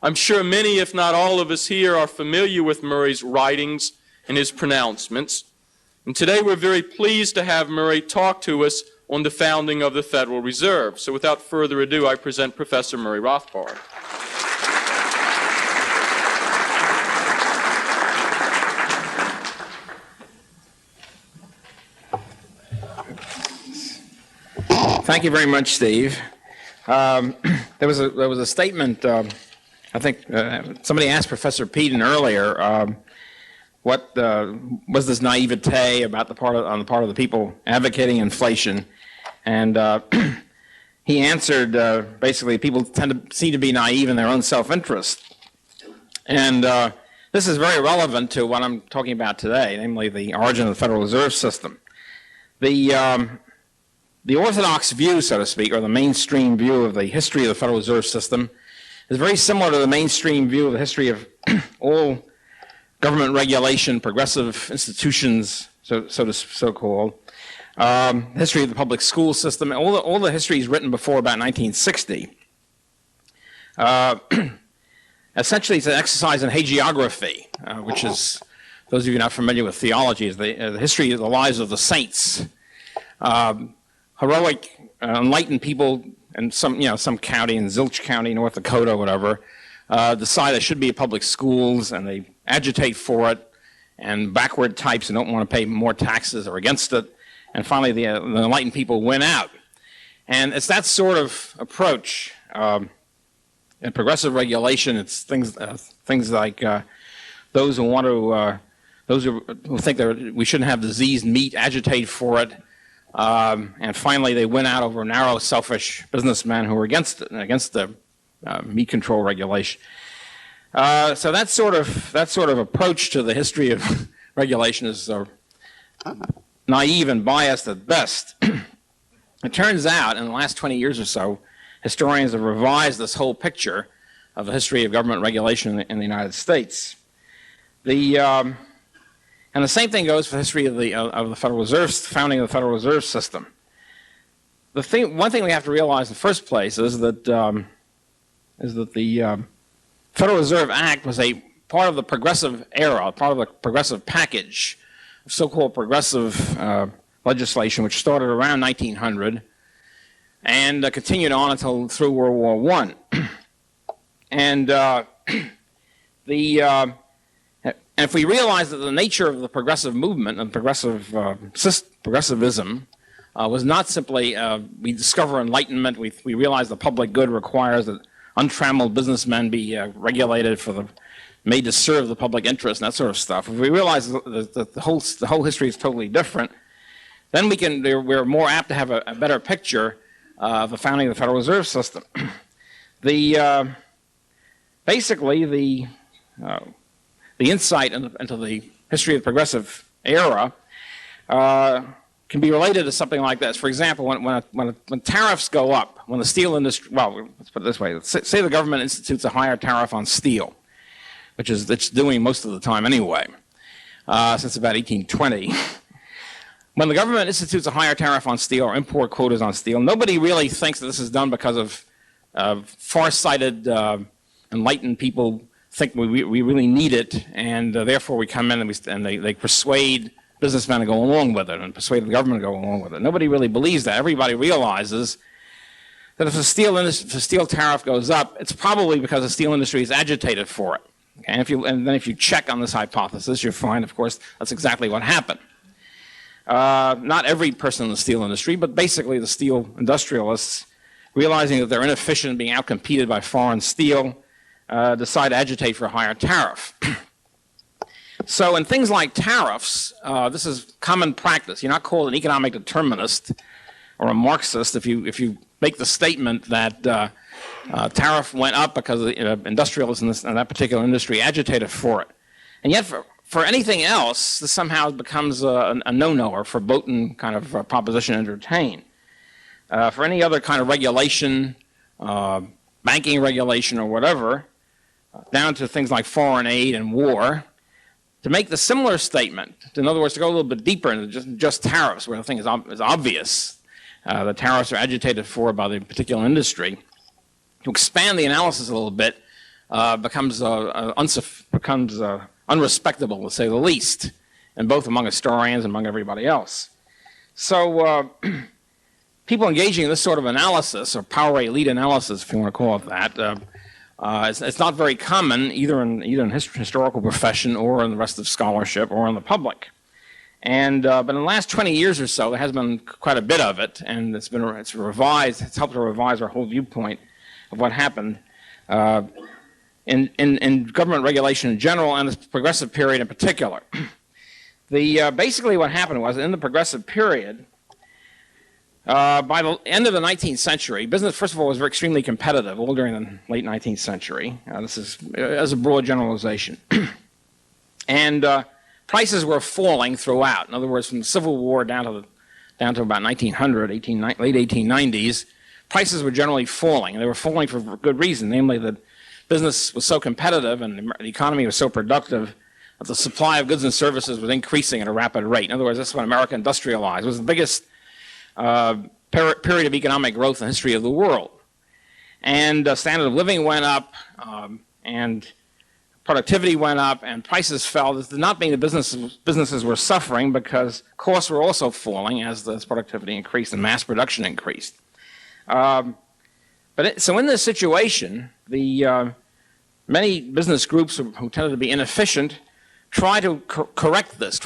I'm sure many, if not all of us here, are familiar with Murray's writings and his pronouncements. And today we're very pleased to have Murray talk to us on the founding of the Federal Reserve. So without further ado, I present Professor Murray Rothbard. Thank you very much, Steve. There was a statement. I think somebody asked Professor Peden earlier what was this naivete about on the part of the people advocating inflation, and he answered basically people tend to seem to be naive in their own self-interest, and this is very relevant to what I'm talking about today, namely the origin of the Federal Reserve System. The orthodox view, so to speak, or the mainstream view of the history of the Federal Reserve System is very similar to the mainstream view of the history of all government regulation, progressive institutions, so-called, history of the public school system. All the history is written before about 1960. Essentially, it's an exercise in hagiography, which is, those of you not familiar with theology, is the history of the lives of the saints. Heroic, enlightened people in some county in Zilch County, North Dakota, whatever, decide there should be public schools, and they agitate for it, and backward types who don't want to pay more taxes are against it, and finally the enlightened people win out. And it's that sort of approach. In progressive regulation, it's things like those who think that we shouldn't have diseased meat agitate for it. And finally, they win out over narrow, selfish businessmen who are against it, against the meat control regulation. So that sort of approach to the history of regulation is naive and biased at best. It turns out, in the last 20 years or so, historians have revised this whole picture of the history of government regulation in the United States. And the same thing goes for the history of the Federal Reserve, founding of the Federal Reserve System. One thing we have to realize in the first place is that the Federal Reserve Act was a part of the progressive era, part of the progressive package of so-called progressive legislation, which started around 1900 and continued on until through World War I. And and if we realize that the nature of the progressive movement and progressivism was not simply we discover enlightenment, we realize the public good requires that untrammeled businessmen be regulated made to serve the public interest and that sort of stuff. If we realize that the whole history is totally different, then we're more apt to have a better picture of the founding of the Federal Reserve System. Basically, the insight into the history of the progressive era can be related to something like this. For example, when tariffs go up, when the steel industry, well, let's put it this way, say the government institutes a higher tariff on steel, which it's doing most of the time anyway, since about 1820. When the government institutes a higher tariff on steel or import quotas on steel, nobody really thinks that this is done because of far-sighted, enlightened people think we really need it, and therefore we come in and they persuade businessmen to go along with it and persuade the government to go along with it. Nobody really believes that. Everybody realizes that if the steel tariff goes up, it's probably because the steel industry is agitated for it. Okay? And then if you check on this hypothesis, you'll find, of course, that's exactly what happened. Not every person in the steel industry, but basically the steel industrialists, realizing that they're inefficient, being outcompeted by foreign steel, decide to agitate for a higher tariff. So in things like tariffs, this is common practice. You're not called an economic determinist or a Marxist if you make the statement that tariff went up because industrialists in that particular industry agitated for it. And yet for anything else, this somehow becomes a no-no or verboten kind of proposition to entertain. For any other kind of regulation, banking regulation or whatever, down to things like foreign aid and war, to make the similar statement, in other words, to go a little bit deeper into just tariffs, where the thing is obvious, the tariffs are agitated for by the particular industry, to expand the analysis a little bit, becomes unrespectable, to say the least, and both among historians and among everybody else. So people engaging in this sort of analysis, or power elite analysis, if you want to call it that, it's not very common either in historical profession or in the rest of scholarship or in the public. And but in the last 20 years or so, there has been quite a bit of it, and it's revised. It's helped to revise our whole viewpoint of what happened in government regulation in general and the progressive period in particular. Basically what happened was, in the progressive period, by the end of the 19th century, business, first of all, was extremely competitive, all during the late 19th century. This is as a broad generalization. And prices were falling throughout. In other words, from the Civil War down to about 1900, late 1890s, prices were generally falling. And they were falling for good reason, namely that business was so competitive and the economy was so productive that the supply of goods and services was increasing at a rapid rate. In other words, that's when America industrialized. It was the biggest period of economic growth in the history of the world. And standard of living went up, and productivity went up, and prices fell. This did not mean that businesses were suffering, because costs were also falling as the productivity increased and mass production increased. So in this situation, the many business groups who tended to be inefficient try to correct this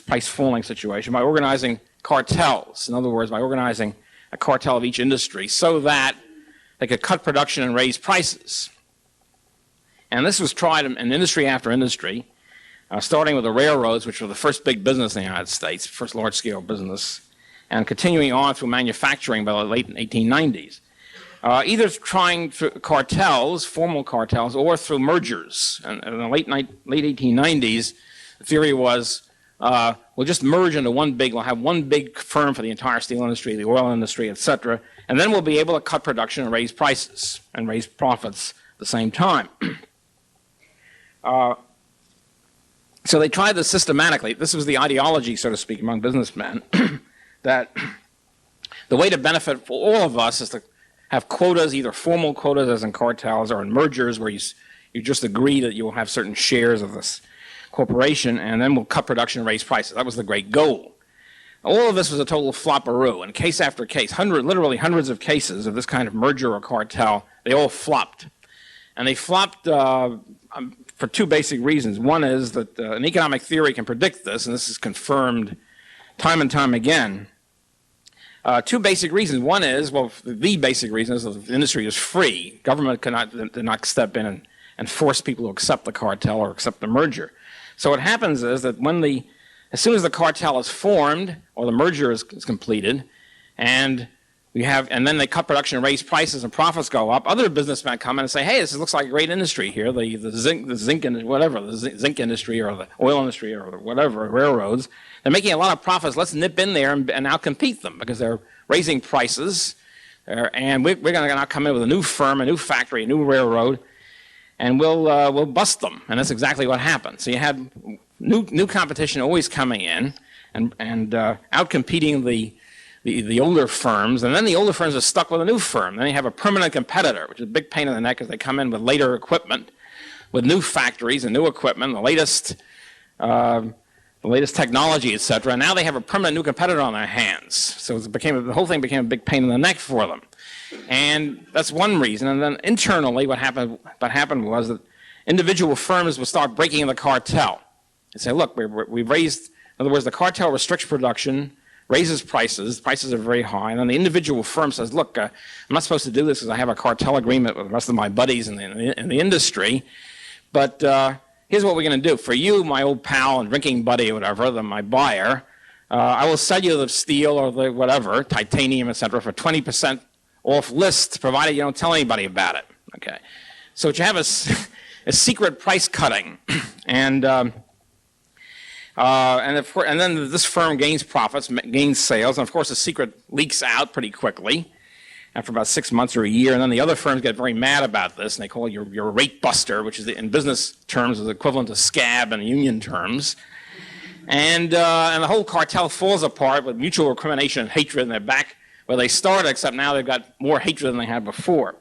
price falling situation by organizing cartels. In other words, by organizing a cartel of each industry so that they could cut production and raise prices. And this was tried in industry after industry, starting with the railroads, which were the first big business in the United States, first large-scale business, and continuing on through manufacturing by the late 1890s. Either trying through cartels, formal cartels, or through mergers. And in the late 1890s, the theory was, we'll just merge into we'll have one big firm for the entire steel industry, the oil industry, etc., and then we'll be able to cut production and raise prices and raise profits at the same time. So they tried this systematically. This was the ideology, so to speak, among businessmen, that the way to benefit for all of us is to have quotas, either formal quotas as in cartels or in mergers where you just agree that you will have certain shares of this corporation, and then we'll cut production and raise prices. That was the great goal. All of this was a total flopperoo, and case after case, literally hundreds of cases of this kind of merger or cartel, they all flopped. And they flopped for two basic reasons. One is that an economic theory can predict this, and this is confirmed time and time again. Two basic reasons. One is, the basic reason is that the industry is free. Government did not step in and force people to accept the cartel or accept the merger. So what happens is that as soon as the cartel is formed or the merger is completed, and then they cut production and raise prices and profits go up, other businessmen come in and say, hey, this looks like a great industry here, the zinc industry or the oil industry or whatever, railroads. They're making a lot of profits. Let's nip in there and outcompete them because they're raising prices. And we're going to now come in with a new firm, a new factory, a new railroad, and we'll bust them. And that's exactly what happened. So you had new competition always coming in and outcompeting the older firms, and then the older firms are stuck with a new firm. Then you have a permanent competitor, which is a big pain in the neck because they come in with later equipment, with new factories and new equipment, the latest technology, etc. And now they have a permanent new competitor on their hands. So the whole thing became a big pain in the neck for them. And that's one reason. And then internally, what happened was that individual firms would start breaking the cartel and say, look, we've raised, in other words, the cartel restricts production, raises prices are very high, and then the individual firm says, look, I'm not supposed to do this because I have a cartel agreement with the rest of my buddies in the industry, but here's what we're going to do. For you, my old pal and drinking buddy or whatever, my buyer, I will sell you the steel or the whatever, titanium, etc., for 20% off list, provided you don't tell anybody about it. Okay, so what you have is a secret price cutting, and then this firm gains profits, gains sales, and of course the secret leaks out pretty quickly after about 6 months or a year, and then the other firms get very mad about this, and they call it your rate buster, which is in business terms is equivalent to scab in union terms. And the whole cartel falls apart with mutual recrimination and hatred, and they're back where they started, except now they've got more hatred than they had before.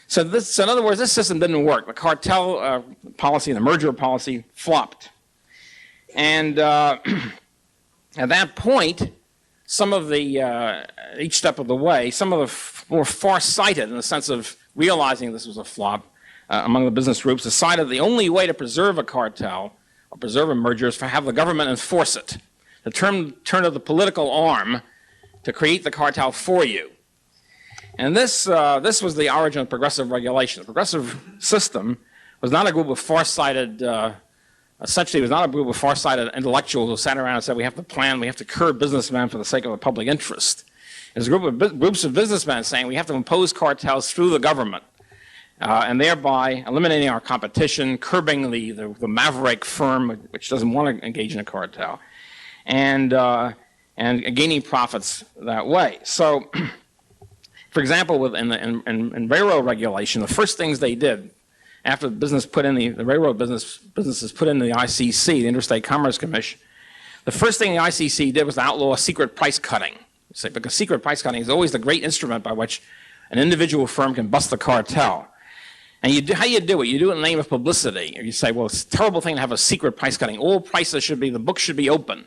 So in other words, this system didn't work. The cartel policy, the merger policy flopped. And at that point, some of the, each step of the way, some of the more far-sighted in the sense of realizing this was a flop among the business groups decided the only way to preserve a cartel or preserve a merger is to have the government enforce it. The turn of the political arm to create the cartel for you. And this was the origin of progressive regulation. The progressive system was not a group of far-sighted, essentially it was not a group of far-sighted intellectuals who sat around and said we have to plan, we have to curb businessmen for the sake of the public interest. It was a group of groups of businessmen saying we have to impose cartels through the government and thereby eliminating our competition, curbing the maverick firm which doesn't want to engage in a cartel, and gaining profits that way. So, for example, in railroad regulation, the first things they did after the business put in the railroad businesses put in the ICC, the Interstate Commerce Commission, the first thing the ICC did was to outlaw secret price cutting. Because secret price cutting is always the great instrument by which an individual firm can bust the cartel. And how you do it? You do it in the name of publicity. Or you say, well, it's a terrible thing to have a secret price cutting. All prices should be, the book should be open.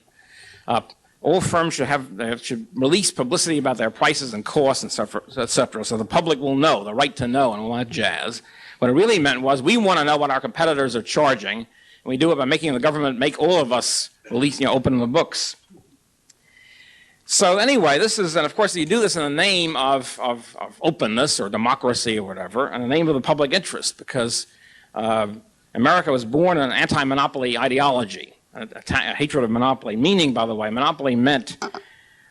All firms should release publicity about their prices and costs and stuff, et cetera, so the public will know, the right to know and all that jazz. What it really meant was we want to know what our competitors are charging, and we do it by making the government make all of us release, open the books. So anyway, and of course you do this in the name of openness or democracy or whatever, in the name of the public interest, because America was born in an anti-monopoly ideology, a hatred of monopoly, meaning, by the way, monopoly meant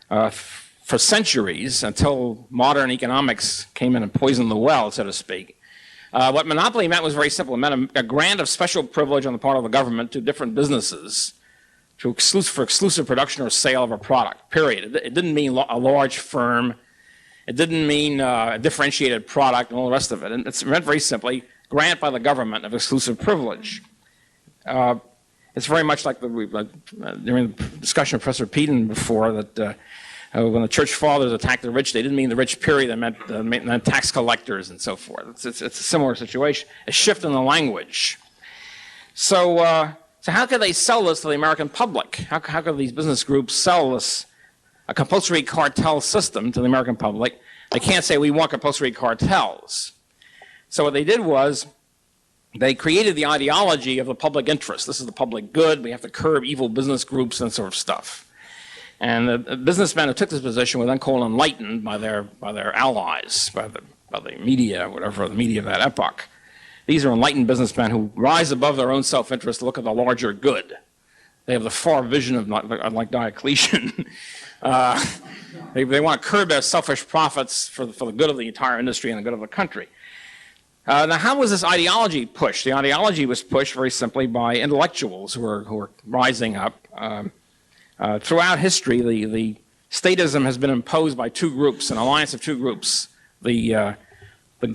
for centuries, until modern economics came in and poisoned the well, so to speak, what monopoly meant was very simple. It meant a grant of special privilege on the part of the government to different businesses for exclusive production or sale of a product, period. It didn't mean a large firm. It didn't mean a differentiated product and all the rest of it. And it meant very simply, grant by the government of exclusive privilege. It's very much like during the discussion of Professor Peden before, that when the church fathers attacked the rich, they didn't mean the rich, period. They meant tax collectors and so forth. It's a similar situation, a shift in the language. So how could they sell this to the American public? How could these business groups sell this, a compulsory cartel system, to the American public? They can't say we want compulsory cartels. So what they did was they created the ideology of the public interest. This is the public good. We have to curb evil business groups and sort of stuff. And the businessmen who took this position were then called enlightened by their allies, by the media, whatever, the media of that epoch. These are enlightened businessmen who rise above their own self-interest to look at the larger good. They have the far vision of, like Diocletian. They want to curb their selfish profits for the good of the entire industry and the good of the country. Now, how was this ideology pushed? The ideology was pushed very simply by intellectuals who are rising up. Throughout history, the statism has been imposed by two groups, an alliance of two groups. The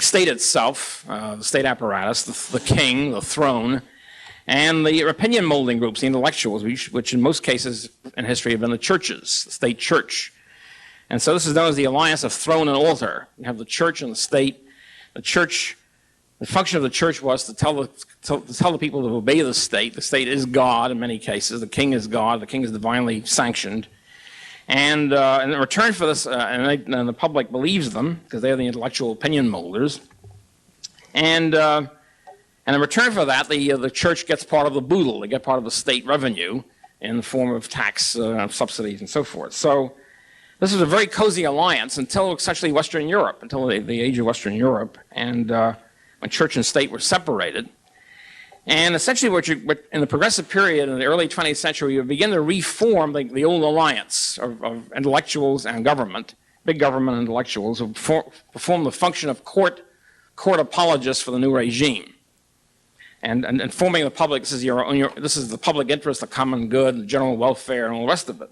state itself, the state apparatus, the king, the throne, and the opinion molding groups, the intellectuals, which in most cases in history have been the churches, the state church. And so this is known as the alliance of throne and altar. You have the church and the state. The church, the function of the church was to tell the people to obey the state. The state is God in many cases. The king is God. The king is divinely sanctioned. And in return for this, and the public believes them, because they're the intellectual opinion molders. And in return for that, the church gets part of the boodle. They get part of the state revenue in the form of tax subsidies and so forth. So this was a very cozy alliance until essentially Western Europe, until the age of Western Europe, and when church and state were separated. And essentially, in the progressive period in the early 20th century, you begin to reform the old alliance of intellectuals and government, big government intellectuals, who perform the function of court apologists for the new regime, and informing the public this is the public interest, the common good, the general welfare, and all the rest of it.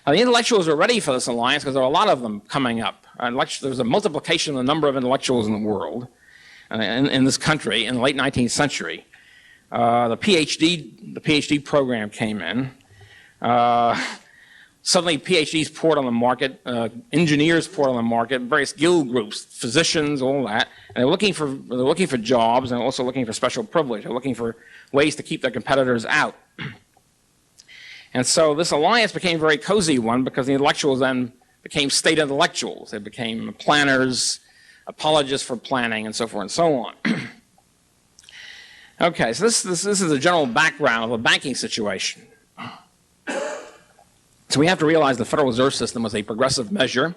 Now, the intellectuals were ready for this alliance because there are a lot of them coming up. There's a multiplication of the number of intellectuals in the world, in this country, in the late 19th century. The PhD program came in. Suddenly, PhDs poured on the market, engineers poured on the market, various guild groups, physicians, all that. And they're looking for jobs, and also looking for special privilege. They're looking for ways to keep their competitors out. And so this alliance became a very cozy one because the intellectuals then became state intellectuals. They became planners, apologists for planning, and so forth and so on. Okay, so this is the general background of the banking situation. So we have to realize the Federal Reserve System was a progressive measure.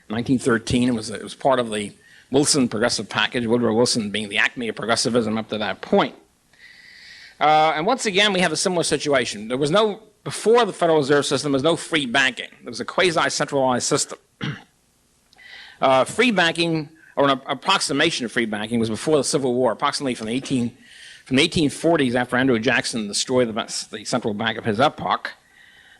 1913, it was part of the Wilson Progressive Package, Woodrow Wilson being the acme of progressivism up to that point. And once again, we have a similar situation. Before the Federal Reserve System, there was no free banking. There was a quasi-centralized system. Free banking, or an approximation of free banking, was before the Civil War, approximately from the 1840s, after Andrew Jackson destroyed the central bank of his epoch,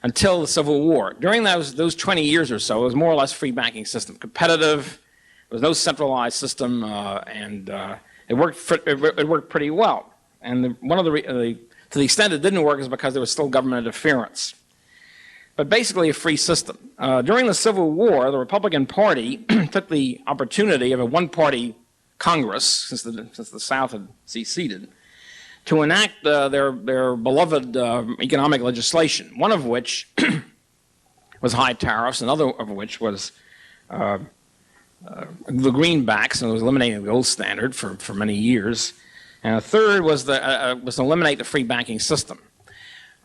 until the Civil War. During those 20 years or so, it was more or less free banking system, competitive. There was no centralized system, and it worked pretty well. And to the extent it didn't work is because there was still government interference. But basically a free system. During the Civil War, the Republican Party took the opportunity of a one-party Congress, since the South had seceded, to enact their beloved economic legislation, one of which was high tariffs, another of which was the greenbacks, and it was eliminating the gold standard for many years. And a third was to eliminate the free banking system.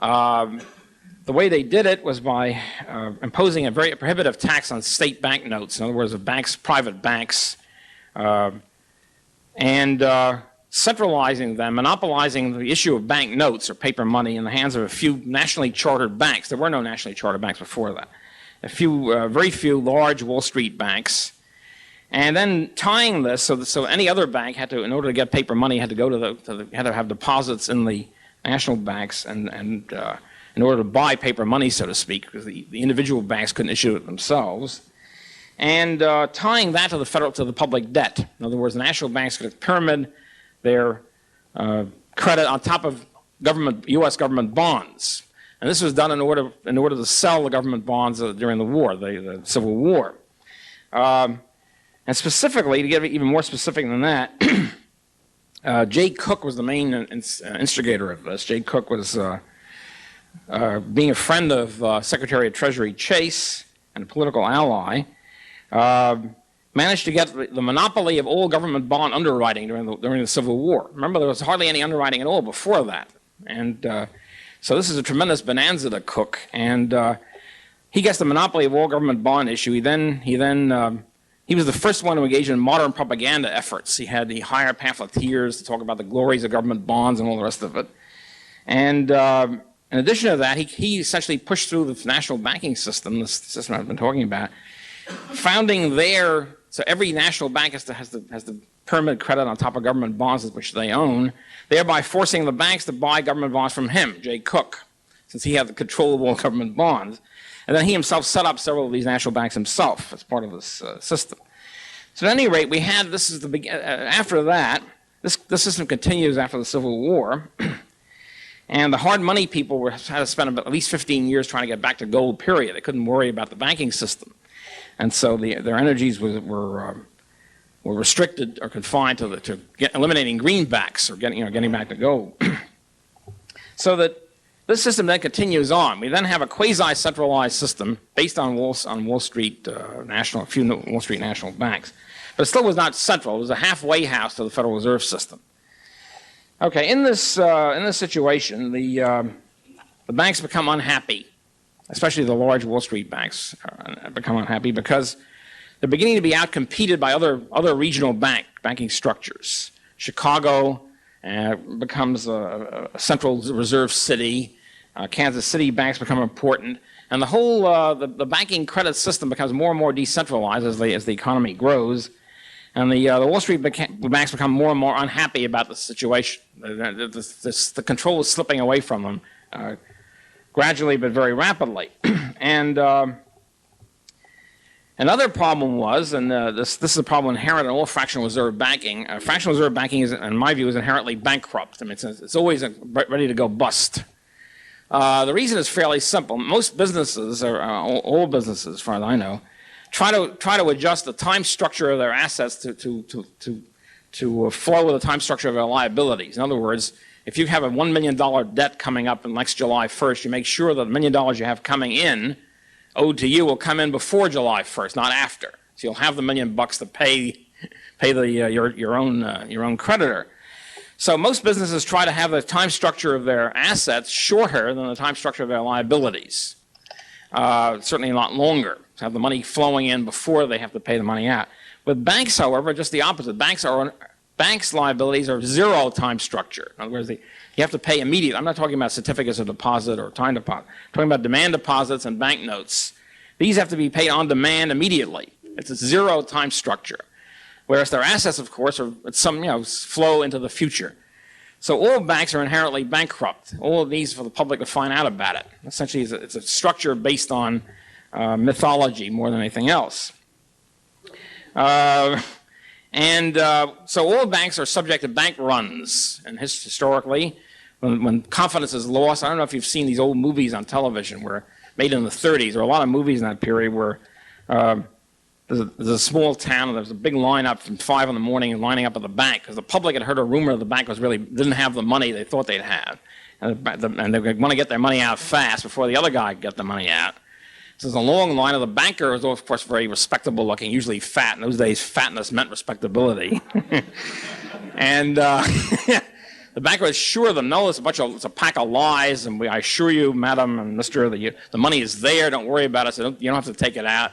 The way they did it was by imposing a very prohibitive tax on state banknotes, in other words, private banks, and centralizing them, monopolizing the issue of banknotes or paper money in the hands of a few nationally chartered banks. There were no nationally chartered banks before that. Very few large Wall Street banks. And then tying this so any other bank had to, in order to get paper money, had to had to have deposits in the national banks and in order to buy paper money, so to speak, because the individual banks couldn't issue it themselves. And tying that to the public debt. In other words, the national banks could pyramid their credit on top of U.S. government bonds. And this was done in order to sell the government bonds during the war, the Civil War. And specifically, to get even more specific than that, Jay Cooke was the main instigator of this. Jay Cooke was, being a friend of Secretary of Treasury Chase and a political ally, managed to get the monopoly of all government bond underwriting during the Civil War. Remember, there was hardly any underwriting at all before that. And so this is a tremendous bonanza to Cooke. And he gets the monopoly of all government bond issue. He was the first one to engage in modern propaganda efforts. He hired pamphleteers to talk about the glories of government bonds and all the rest of it. And in addition to that, he essentially pushed through the national banking system, the system I've been talking about, founding so every national bank has to pyramid credit on top of government bonds which they own, thereby forcing the banks to buy government bonds from him, Jay Cooke, since he had the control of all government bonds. And then he himself set up several of these national banks himself as part of this system. So at any rate, after that, this system continues after the Civil War. And the hard money people had to spend at least 15 years trying to get back to gold, period. They couldn't worry about the banking system. And so their energies were restricted or confined to eliminating greenbacks or getting back to gold. So that this system then continues on. We then have a quasi-centralized system based on Wall Street a few Wall Street national banks. But it still was not central. It was a halfway house to the Federal Reserve System. Okay, in this situation, the banks become unhappy, especially the large Wall Street banks become unhappy because they're beginning to be outcompeted by other regional banking structures. Chicago becomes a central reserve city. Kansas City banks become important, and the whole the banking credit system becomes more and more decentralized as the economy grows, and the Wall Street banks become more and more unhappy about the situation. The control is slipping away from them gradually, but very rapidly. And another problem was, and this is a problem inherent in all fractional reserve banking. Fractional reserve banking, in my view, is inherently bankrupt. I mean, it's always ready to go bust. The reason is fairly simple. Most businesses, or all businesses, as far as I know, try to adjust the time structure of their assets to flow with the time structure of their liabilities. In other words, if you have a $1 million debt coming up next July 1st, you make sure that the $1 million you have coming in, owed to you, will come in before July 1st, not after. So you'll have the $1 million to pay your own creditor. So most businesses try to have the time structure of their assets shorter than the time structure of their liabilities. Certainly not longer. To have the money flowing in before they have to pay the money out. With banks, however, just the opposite. Banks' liabilities are zero time structure. In other words, you have to pay immediately. I'm not talking about certificates of deposit or time deposit. I'm talking about demand deposits and banknotes. These have to be paid on demand immediately. It's a zero time structure. Whereas their assets, of course, are flow into the future. So all banks are inherently bankrupt. All of these for the public to find out about it. Essentially, it's a structure based on mythology more than anything else. So all banks are subject to bank runs. And historically, when confidence is lost, I don't know if you've seen these old movies on television made in the 30s. There were a lot of movies in that period where there's a small town and there's a big lineup from 5 in the morning and lining up at the bank because the public had heard a rumor the bank didn't have the money they thought they'd have. And they want to get their money out fast before the other guy can get the money out. So there's a long line of the banker was, of course, very respectable looking, usually fat. In those days, fatness meant respectability. And the banker assured them, no, it's a pack of lies, and I assure you, madam and mister, that the money is there, don't worry about it, so you don't have to take it out.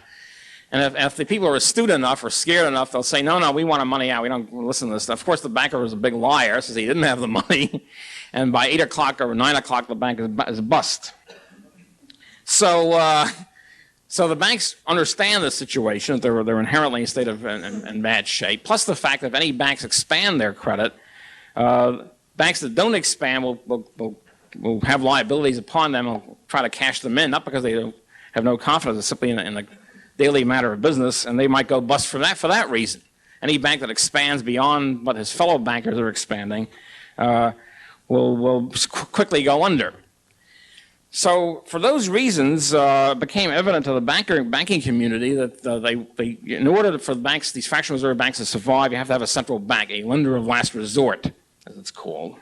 And if the people are astute enough or scared enough, they'll say, no, we want our money out. We don't listen to this stuff. Of course, the banker was a big liar, says he didn't have the money. And by 8 o'clock or 9 o'clock, the bank is bust. So the banks understand the situation, that they're inherently in a state of in bad shape. Plus the fact that if any banks expand their credit, banks that don't expand will have liabilities upon them and will try to cash them in, not because they have no confidence, it's simply in the daily matter of business, and they might go bust for that reason. Any bank that expands beyond what his fellow bankers are expanding will quickly go under. So for those reasons, it became evident to the banking community that in order for these fractional reserve banks to survive, you have to have a central bank, a lender of last resort, as it's called,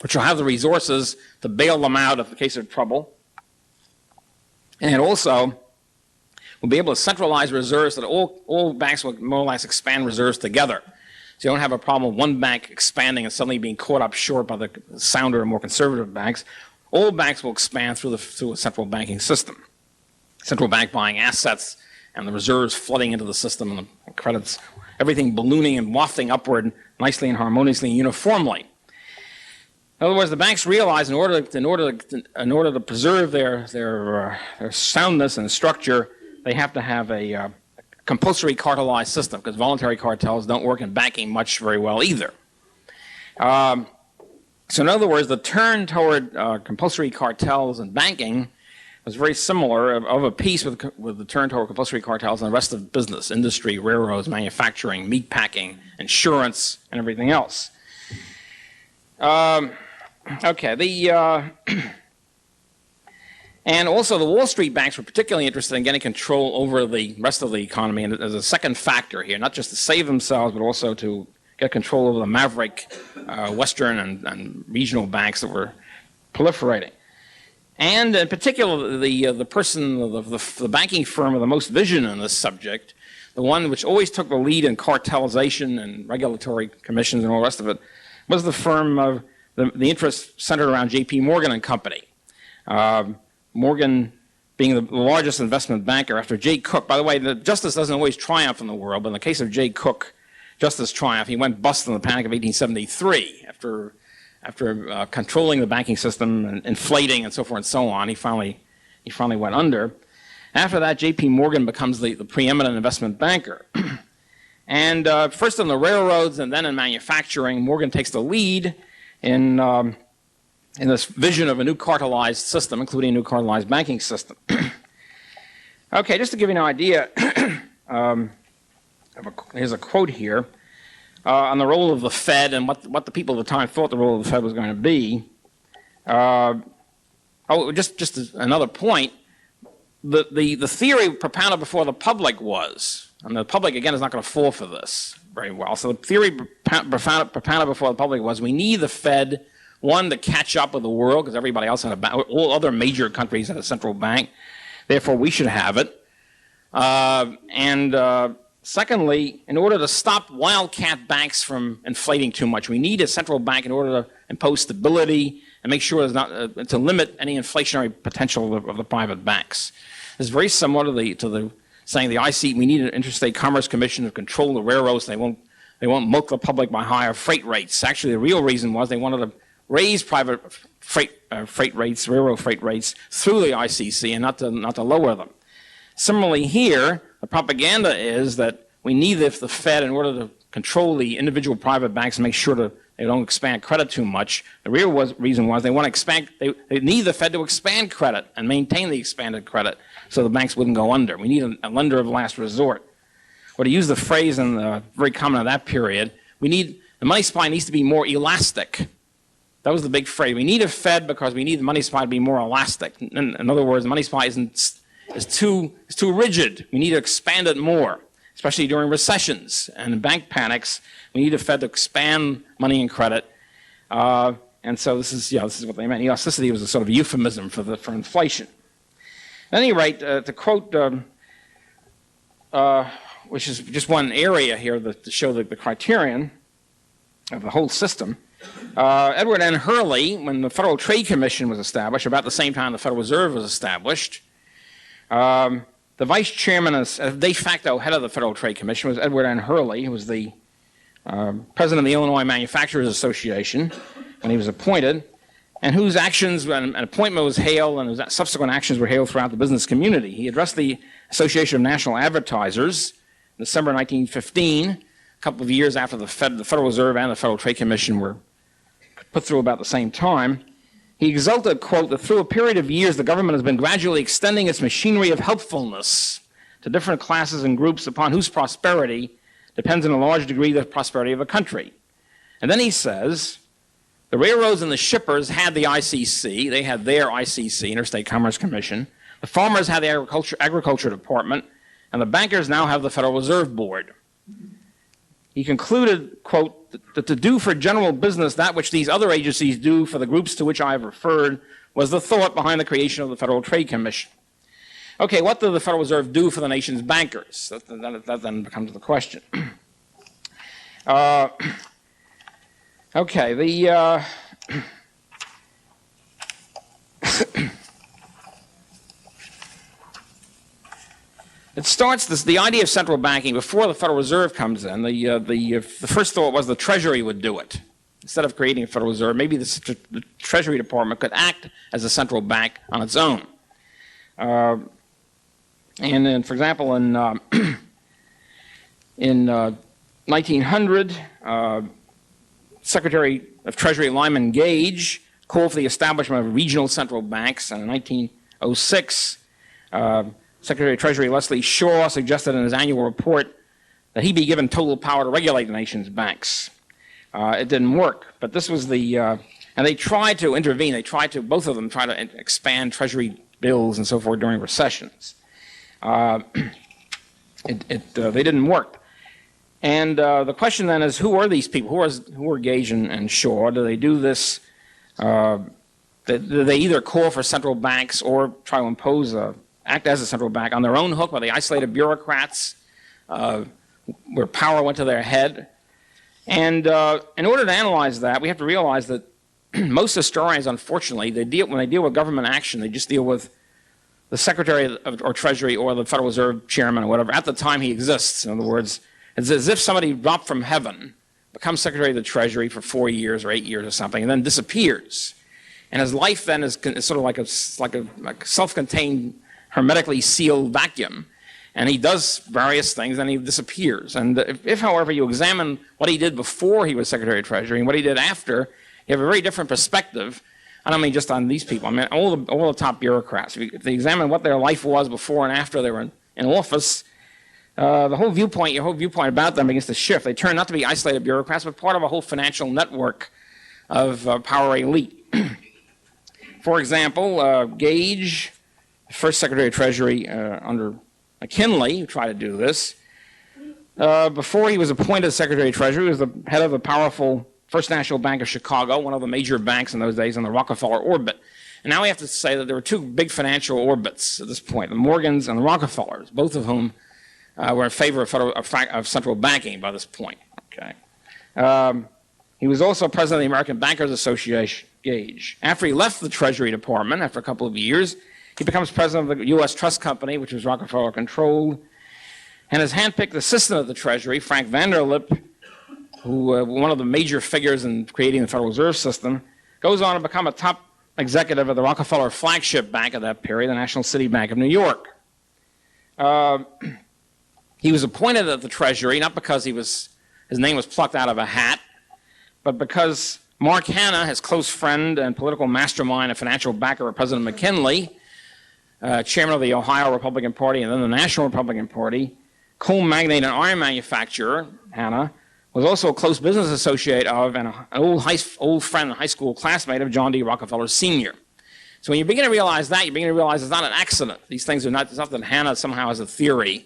which will have the resources to bail them out in the case of trouble, and also will be able to centralize reserves so that all banks will more or less expand reserves together. So you don't have a problem with one bank expanding and suddenly being caught up short by the sounder and more conservative banks. All banks will expand through a central banking system. Central bank buying assets and the reserves flooding into the system and the credits, everything ballooning and wafting upward nicely and harmoniously and uniformly. In other words, the banks realize in order to preserve their soundness and structure, they have to have a compulsory cartelized system, because voluntary cartels don't work in banking much very well either. So in other words, the turn toward compulsory cartels in banking was very similar, of a piece with the turn toward compulsory cartels in the rest of business, industry, railroads, manufacturing, meat packing, insurance, and everything else. And also the Wall Street banks were particularly interested in getting control over the rest of the economy, and there's a second factor here, not just to save themselves, but also to get control over the maverick Western and regional banks that were proliferating. And in particular, the person, the banking firm with the most vision on this subject, the one which always took the lead in cartelization and regulatory commissions and all the rest of it, was the firm of the interest centered around J.P. Morgan and Company. Morgan being the largest investment banker after Jay Cooke. By the way, the justice doesn't always triumph in the world, but in the case of Jay Cooke, justice triumphed. He went bust in the Panic of 1873 after controlling the banking system and inflating and so forth and so on. He finally went under. After that, J.P. Morgan becomes the preeminent investment banker. And first in the railroads and then in manufacturing, Morgan takes the lead in this vision of a new cartelized system, including a new cartelized banking system. Okay, just to give you an idea, here's a quote here on the role of the Fed and what the people at the time thought the role of the Fed was going to be. just as another point, the theory propounded before the public was, and the public, again, is not going to fall for this very well. So the theory propounded before the public was we need the Fed, one, to catch up with the world, because everybody else had a bank, all other major countries had a central bank. Therefore, we should have it. Secondly, in order to stop wildcat banks from inflating too much, we need a central bank in order to impose stability and make sure there's not to limit any inflationary potential of the private banks. It's very similar to the saying the IC. We need an interstate commerce commission to control the railroads. They won't milk the public by higher freight rates. Actually, the real reason was they wanted to raise private freight rates, railroad freight rates, through the ICC and not to lower them. Similarly here, the propaganda is that we need the Fed in order to control the individual private banks and make sure that they don't expand credit too much. The real reason was they want to expand. They need the Fed to expand credit and maintain the expanded credit so the banks wouldn't go under. We need a lender of last resort. Or to use the phrase very common in that period, the money supply needs to be more elastic. That was the big phrase. We need a Fed because we need the money supply to be more elastic. In other words, the money supply is too rigid. We need to expand it more, especially during recessions and bank panics. We need a Fed to expand money and credit. And so this is what they meant. Elasticity was a sort of euphemism for inflation. At any rate, to quote, which is just one area here to show the criterion of the whole system, Edward N. Hurley, when the Federal Trade Commission was established, about the same time the Federal Reserve was established, the vice chairman, as de facto head of the Federal Trade Commission, was Edward N. Hurley, who was the president of the Illinois Manufacturers Association when he was appointed, and whose actions and appointment was hailed and whose subsequent actions were hailed throughout the business community. He addressed the Association of National Advertisers in December 1915, a couple of years after the Federal Reserve and the Federal Trade Commission were put through about the same time. He exulted, quote, that through a period of years the government has been gradually extending its machinery of helpfulness to different classes and groups upon whose prosperity depends in a large degree the prosperity of a country. And then he says, the railroads and the shippers had the ICC, they had their ICC, Interstate Commerce Commission. The farmers had the Agriculture Department, and the bankers now have the Federal Reserve Board. He concluded, quote, that to do for general business that which these other agencies do for the groups to which I have referred was the thought behind the creation of the Federal Trade Commission. Okay, what did the Federal Reserve do for the nation's bankers? That then becomes the question. Okay, it starts the idea of central banking before the Federal Reserve comes in. The first thought was the Treasury would do it instead of creating a Federal Reserve. Maybe the Treasury Department could act as a central bank on its own. And then, for example, in 1900, Secretary of Treasury Lyman Gage called for the establishment of regional central banks, and in 1906, Secretary of Treasury Leslie Shaw suggested in his annual report that he be given total power to regulate the nation's banks. It didn't work, but this was and they tried to intervene. Both of them tried to expand Treasury bills and so forth during recessions. They didn't work. And the question then is, who are these people? Who are Gage and Shaw? Do they do this? Do they either call for central banks or try to act as a central bank on their own hook, where they isolated bureaucrats, where power went to their head? And in order to analyze that, we have to realize that most historians, unfortunately, when they deal with government action, they just deal with the Secretary or Treasury or the Federal Reserve Chairman or whatever at the time he exists. In other words, it's as if somebody dropped from heaven, becomes Secretary of the Treasury for 4 years or 8 years or something, and then disappears. And his life then is sort of like a self-contained, hermetically sealed vacuum. And he does various things, and he disappears. And if, however, you examine what he did before he was Secretary of Treasury and what he did after, you have a very different perspective. I don't mean just on these people. I mean all the top bureaucrats. If they examine what their life was before and after they were in office, your whole viewpoint about them begins to shift. They turn not to be isolated bureaucrats, but part of a whole financial network of power elite. For example, Gage, first Secretary of Treasury under McKinley, who tried to do this, before he was appointed Secretary of Treasury, he was the head of the powerful First National Bank of Chicago, one of the major banks in those days in the Rockefeller orbit. And now we have to say that there were two big financial orbits at this point, the Morgans and the Rockefellers, both of whom were in favor of central banking by this point. Okay. He was also president of the American Bankers Association, Gage. After he left the Treasury Department, after a couple of years, he becomes president of the U.S. Trust Company, which was Rockefeller-controlled, and his handpicked assistant of the Treasury, Frank Vanderlip, who one of the major figures in creating the Federal Reserve System, goes on to become a top executive of the Rockefeller flagship bank of that period, the National City Bank of New York. He was appointed at the Treasury not because his name was plucked out of a hat, but because Mark Hanna, his close friend and political mastermind and financial backer of President McKinley, chairman of the Ohio Republican Party and then the National Republican Party, coal magnate and iron manufacturer, Hanna, was also a close business associate of and an old friend and high school classmate of John D. Rockefeller Sr. So when you begin to realize that, you begin to realize it's not an accident. These things are not, it's not that Hanna somehow has a theory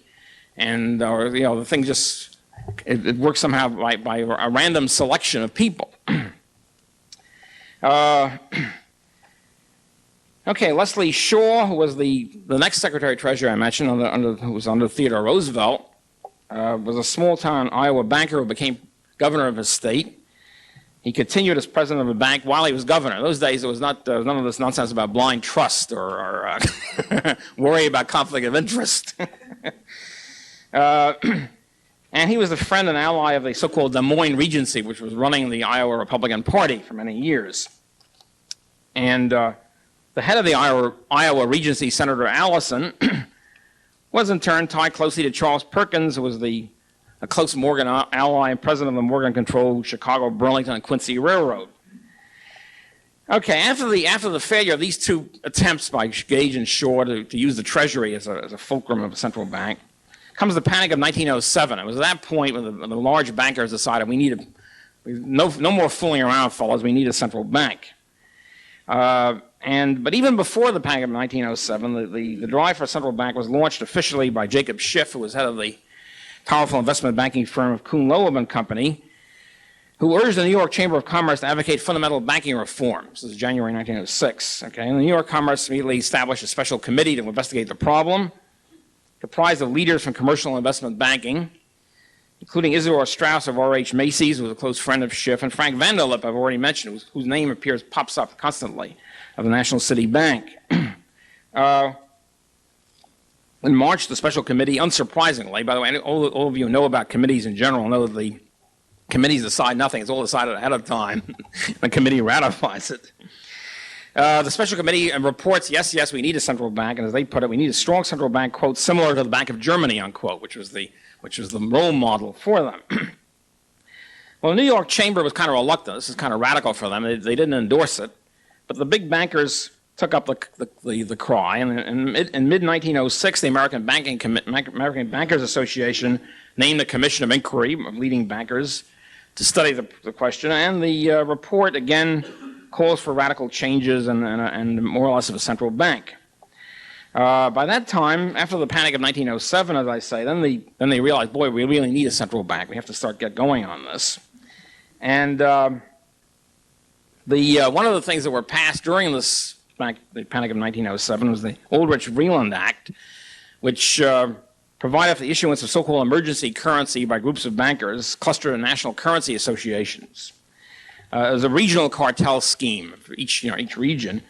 and, or, you know, the thing just, it works somehow by a random selection of people. Okay, Leslie Shaw, who was the next Secretary of Treasury I mentioned, who was under Theodore Roosevelt, was a small-town Iowa banker who became governor of his state. He continued as president of a bank while he was governor. In those days, there was none of this nonsense about blind trust or worry about conflict of interest. And he was a friend and ally of the so-called Des Moines Regency, which was running the Iowa Republican Party for many years. And the head of the Iowa Regency, Senator Allison, was in turn tied closely to Charles Perkins, who was a close Morgan ally and president of the Morgan-controlled Chicago, Burlington, and Quincy Railroad. Okay, after the failure of these two attempts by Gage and Shaw to use the Treasury as a fulcrum of a central bank, comes the Panic of 1907. It was at that point when the large bankers decided no more fooling around, fellas, we need a central bank. But even before the Panic of 1907, the drive for a central bank was launched officially by Jacob Schiff, who was head of the powerful investment banking firm of Kuhn Loeb and Company, who urged the New York Chamber of Commerce to advocate fundamental banking reforms. This is January 1906. Okay, and the New York Commerce immediately established a special committee to investigate the problem, comprised of leaders from commercial investment banking, including Isidore Straus of R.H. Macy's, who was a close friend of Schiff, and Frank Vanderlip, I've already mentioned, whose name pops up constantly, of the National City Bank. In March, the special committee, unsurprisingly, by the way, all of you who know about committees in general know that the committees decide nothing. It's all decided ahead of time. The committee ratifies it. The special committee reports, yes, we need a central bank, and as they put it, we need a strong central bank, quote, similar to the Bank of Germany, unquote, which was the role model for them. Well, the New York Chamber was kind of reluctant. This is kind of radical for them. They didn't endorse it. But the big bankers took up the cry, and in mid-1906, the American Bankers Association named a commission of inquiry of leading bankers to study the question, and the report again calls for radical changes and more or less of a central bank. By that time, after the Panic of 1907, as I say, then they realized, boy, we really need a central bank. We have to get going on this. And one of the things that were passed during the Panic of 1907 was the Aldrich-Vreeland Act, which provided for the issuance of so-called emergency currency by groups of bankers clustered in national currency associations. It was a regional cartel scheme for each region,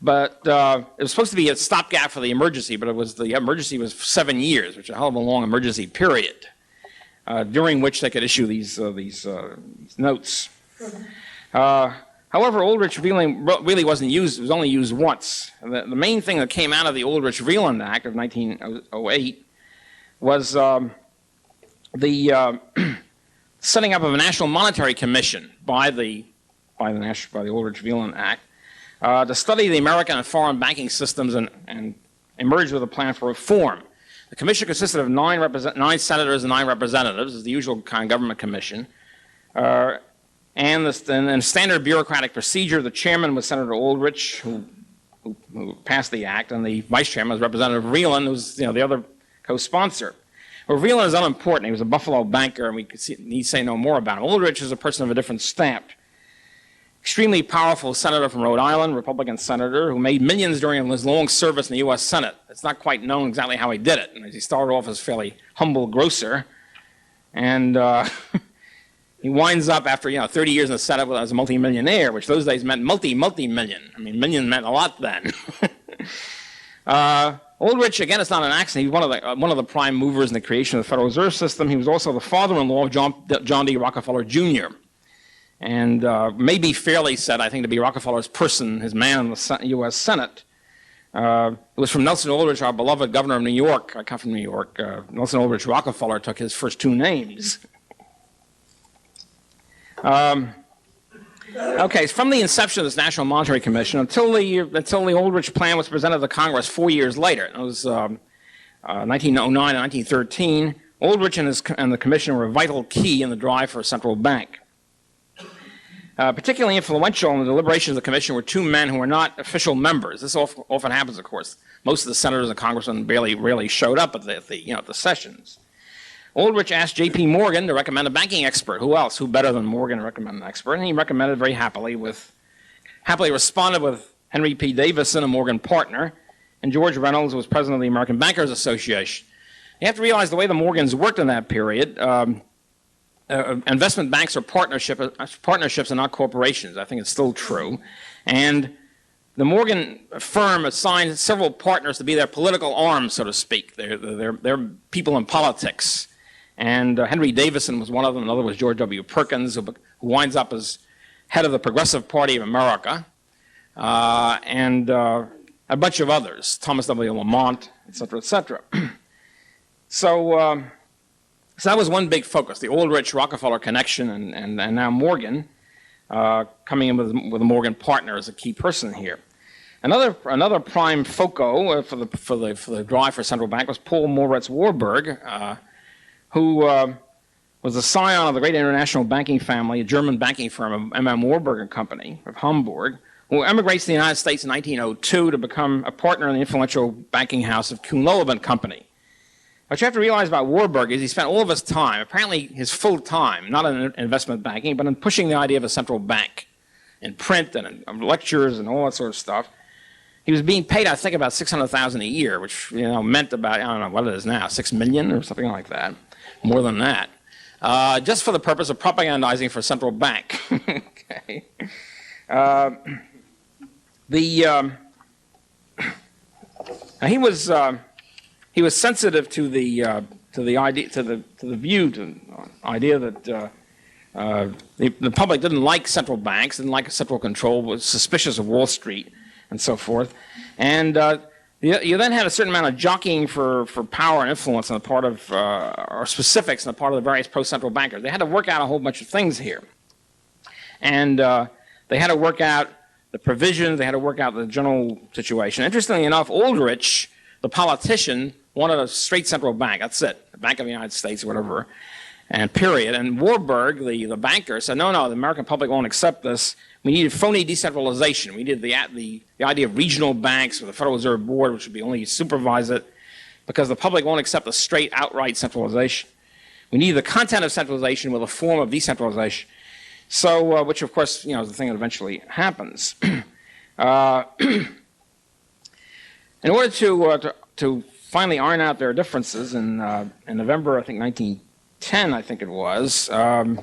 but it was supposed to be a stopgap for the emergency, but the emergency was 7 years, which is a hell of a long emergency period, during which they could issue these notes. However, Aldrich-Vreeland really wasn't used. It was only used once. The main thing that came out of the Aldrich-Vreeland Act of 1908 was the setting up of a National Monetary Commission by the Aldrich-Vreeland Act to study the American and foreign banking systems and emerge with a plan for reform. The commission consisted of 9 senators and 9 representatives, as the usual kind of government commission. And standard bureaucratic procedure, the chairman was Senator Aldrich, who who passed the act, and the vice chairman was Representative Vreeland, who's the other co-sponsor. Well, Vreeland is unimportant. He was a Buffalo banker, and we need say no more about him. Aldrich is a person of a different stamp. Extremely powerful senator from Rhode Island, Republican senator, who made millions during his long service in the U.S. Senate. It's not quite known exactly how he did it. He started off as a fairly humble grocer, and he winds up after 30 years in the Senate as a multimillionaire, which those days meant multi-million. I mean, million meant a lot then. Aldrich, again, it's not an accident. He was one of the prime movers in the creation of the Federal Reserve System. He was also the father-in-law of John D. Rockefeller Jr., and may be fairly said, I think, to be Rockefeller's person, his man in the U.S. Senate. It was from Nelson Aldrich, our beloved governor of New York. I come from New York. Nelson Aldrich Rockefeller took his first two names. Okay, from the inception of this National Monetary Commission until the Aldrich plan was presented to Congress 4 years later. It was 1909 and 1913. Aldrich and the commission were a vital key in the drive for a central bank. Particularly influential in the deliberations of the commission were two men who were not official members. This often happens, of course. Most of the senators and congressmen rarely showed up at the sessions. Aldrich asked J.P. Morgan to recommend a banking expert. Who else? Who better than Morgan to recommend an expert? And he recommended very happily responded with Henry P. Davison, a Morgan partner, and George Reynolds, who was president of the American Bankers Association. You have to realize the way the Morgans worked in that period. Investment banks are partnerships and not corporations. I think it's still true. And the Morgan firm assigned several partners to be their political arms, so to speak. They're people in politics. And Henry Davison was one of them. Another was George W. Perkins, who winds up as head of the Progressive Party of America, and a bunch of others, Thomas W. Lamont, et cetera, et cetera. So that was one big focus, the Aldrich-Rockefeller connection, and now Morgan coming in with a Morgan partner as a key person here. Another prime foco for the drive for central bank was Paul Moritz Warburg, who was the scion of the great international banking family, a German banking firm of M.M. Warburg and Company of Hamburg, who emigrates to the United States in 1902 to become a partner in the influential banking house of Kuhn-Loeb and Company. What you have to realize about Warburg is he spent all of his time, apparently his full time, not in investment banking, but in pushing the idea of a central bank, in print and in lectures and all that sort of stuff. He was being paid, I think, about $600,000 a year, which meant about, I don't know what it is now, $6 million or something like that, more than that, just for the purpose of propagandizing for a central bank. Okay. He was sensitive to the idea that the public didn't like central banks, didn't like central control, was suspicious of Wall Street, and so forth. And you then had a certain amount of jockeying for power and influence on the part of, or specifics on the part of the various pro-central bankers. They had to work out a whole bunch of things here. And they had to work out the provisions, they had to work out the general situation. Interestingly enough, Aldrich, the politician, wanted a straight central bank. That's it, the Bank of the United States or whatever, and period. And Warburg, the banker, said, no, the American public won't accept this. We needed phony decentralization. We needed the idea of regional banks with the Federal Reserve Board, which would be only supervise it, because the public won't accept a straight, outright centralization. We need the content of centralization with a form of decentralization. So, which of course, is the thing that eventually happens. In order to finally iron out their differences in November, I think 1910, I think it was, the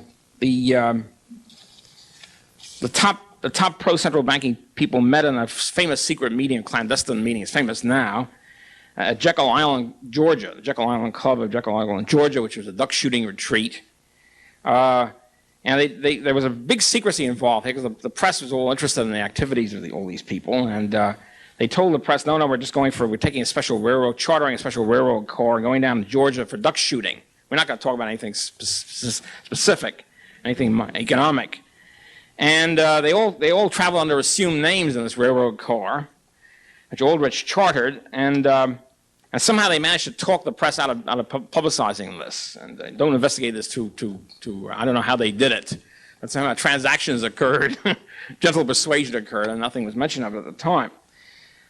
top pro-central banking people met in a famous secret meeting, a clandestine meeting. It's famous now, at Jekyll Island, Georgia, the Jekyll Island Club of Jekyll Island, Georgia, which was a duck shooting retreat. And there was a big secrecy involved because the press was all interested in the activities of all these people, and they told the press, no, we're taking a special railroad, chartering a special railroad car, going down to Georgia for duck shooting. We're not going to talk about anything specific, anything economic. And they all traveled under assumed names in this railroad car, which Aldrich chartered, and somehow they managed to talk the press out of publicizing this. And don't investigate this to I don't know how they did it, but somehow transactions occurred, gentle persuasion occurred, and nothing was mentioned of it at the time.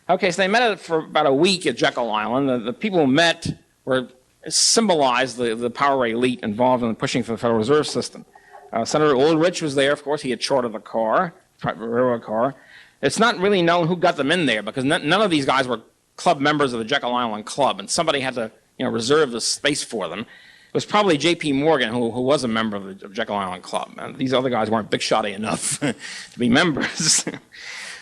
Okay, so they met for about a week at Jekyll Island. The people who met symbolized the power elite involved in pushing for the Federal Reserve System. Senator Aldrich was there, of course. He had chartered the car, railroad car. It's not really known who got them in there because none of these guys were club members of the Jekyll Island Club, and somebody had to reserve the space for them. It was probably J.P. Morgan, who was a member of the Jekyll Island Club. And these other guys weren't big-shotty enough to be members.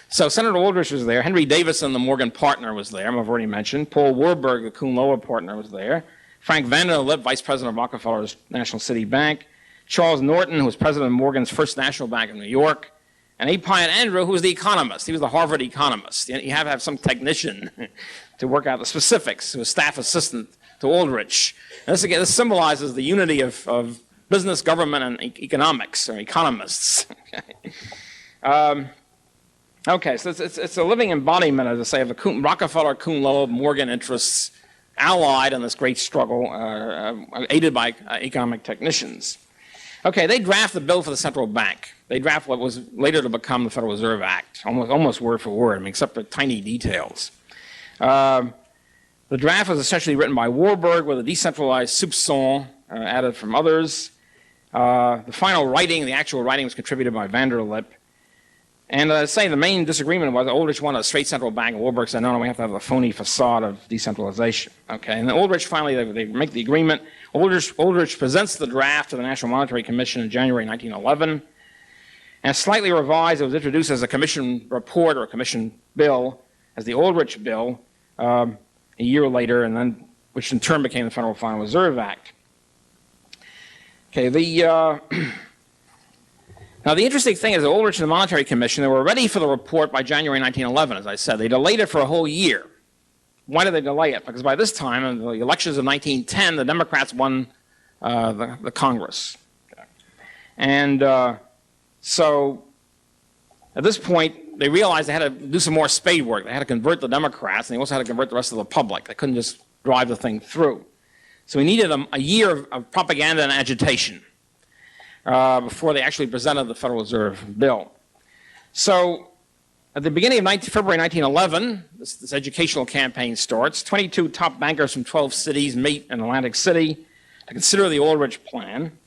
So Senator Aldrich was there. Henry Davison, the Morgan partner, was there, I've already mentioned. Paul Warburg, the Kuhn-Lower partner, was there. Frank Vanderlip, vice president of Rockefeller's National City Bank. Charles Norton, who was president of Morgan's First National Bank in New York. And A. Pyatt Andrew, who was the economist. He was the Harvard economist. You have to have some technician to work out the specifics, who was staff assistant to Aldrich. And this, again, this symbolizes the unity of business, government, and economics, or economists. Okay, so it's a living embodiment, as I say, of the Rockefeller, Kuhn-Loeb, Morgan interests allied in this great struggle, aided by economic technicians. Okay, they draft the bill for the central bank. They draft what was later to become the Federal Reserve Act, almost word for word, except for tiny details. The draft was essentially written by Warburg with a decentralized soupçon added from others. The final writing, the actual writing, was contributed by Vanderlip. And as I say, the main disagreement was Aldrich wanted a straight central bank, and Warburg said, no, we have to have a phony facade of decentralization. Okay, and then Aldrich finally, they make the agreement. Aldrich presents the draft to the National Monetary Commission in January 1911. And slightly revised, it was introduced as a commission report or a commission bill, as the Aldrich bill, a year later, and then which in turn became the Federal Final Reserve Act. Okay, now, the interesting thing is that Aldrich and the Monetary Commission, they were ready for the report by January 1911, as I said. They delayed it for a whole year. Why did they delay it? Because by this time, in the elections of 1910, the Democrats won the Congress. Okay. And so at this point, they realized they had to do some more spade work. They had to convert the Democrats, and they also had to convert the rest of the public. They couldn't just drive the thing through. So we needed a year of propaganda and agitation before they actually presented the Federal Reserve bill. So at the beginning of February 1911, this educational campaign starts. 22 top bankers from 12 cities meet in Atlantic City to consider the Aldrich plan.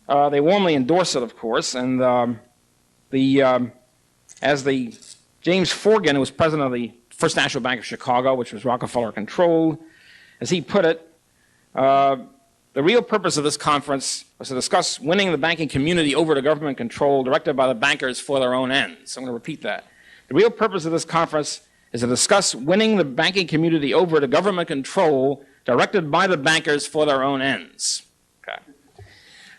They warmly endorse it, of course, and James Forgan, who was president of the First National Bank of Chicago, which was Rockefeller-controlled, as he put it, the real purpose of this conference was to discuss winning the banking community over to government control directed by the bankers for their own ends. I'm going to repeat that. The real purpose of this conference is to discuss winning the banking community over to government control directed by the bankers for their own ends. Okay.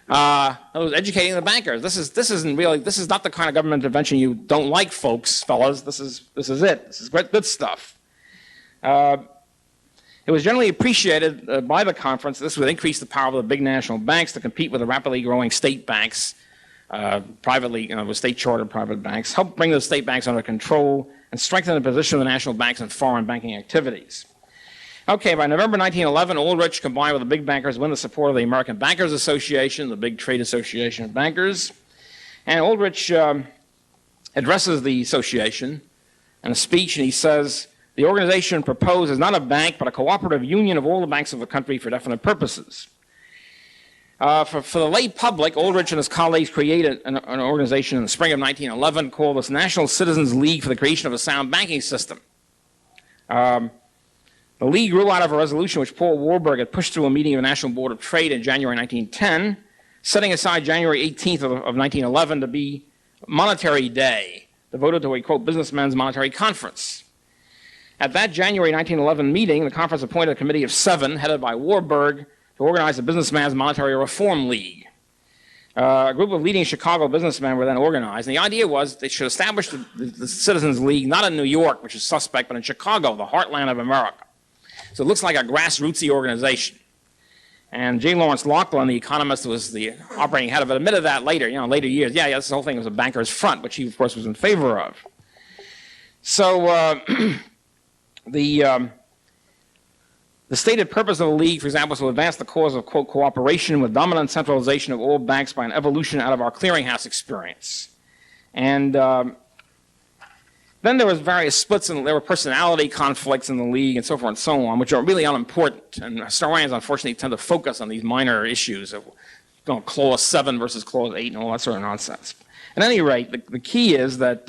It was educating the bankers. This is not the kind of government intervention you don't like, fellas. This is it. This is good stuff. It was generally appreciated by the conference. This would increase the power of the big national banks to compete with the rapidly growing state banks, privately, with state-chartered private banks, help bring those state banks under control, and strengthen the position of the national banks in foreign banking activities. Okay, by November 1911, Aldrich, combined with the big bankers, won the support of the American Bankers Association, the big trade association of bankers. And Aldrich addresses the association in a speech, and he says, the organization proposed is not a bank, but a cooperative union of all the banks of the country for definite purposes. For the lay public, Aldrich and his colleagues created an organization in the spring of 1911 called the National Citizens League for the Creation of a Sound Banking System. The League grew out of a resolution which Paul Warburg had pushed through a meeting of the National Board of Trade in January 1910, setting aside January 18th of 1911 to be Monetary Day, devoted to a, quote, businessmen's monetary conference. At that January 1911 meeting, the conference appointed a committee of 7, headed by Warburg, to organize the Businessman's Monetary Reform League. A group of leading Chicago businessmen were then organized, and the idea was they should establish the Citizens League not in New York, which is suspect, but in Chicago, the heartland of America. So it looks like a grassrootsy organization. And J. Lawrence Lachlan, the economist who was the operating head of it, admitted that later, later years. Yeah, this whole thing was a banker's front, which he, of course, was in favor of. So the stated purpose of the League, for example, is to advance the cause of, quote, cooperation with dominant centralization of all banks by an evolution out of our clearinghouse experience. And Then there was various splits, and there were personality conflicts in the league and so forth and so on, which are really unimportant. And historians, unfortunately, tend to focus on these minor issues of Clause 7 versus Clause 8 and all that sort of nonsense. At any rate, the key is that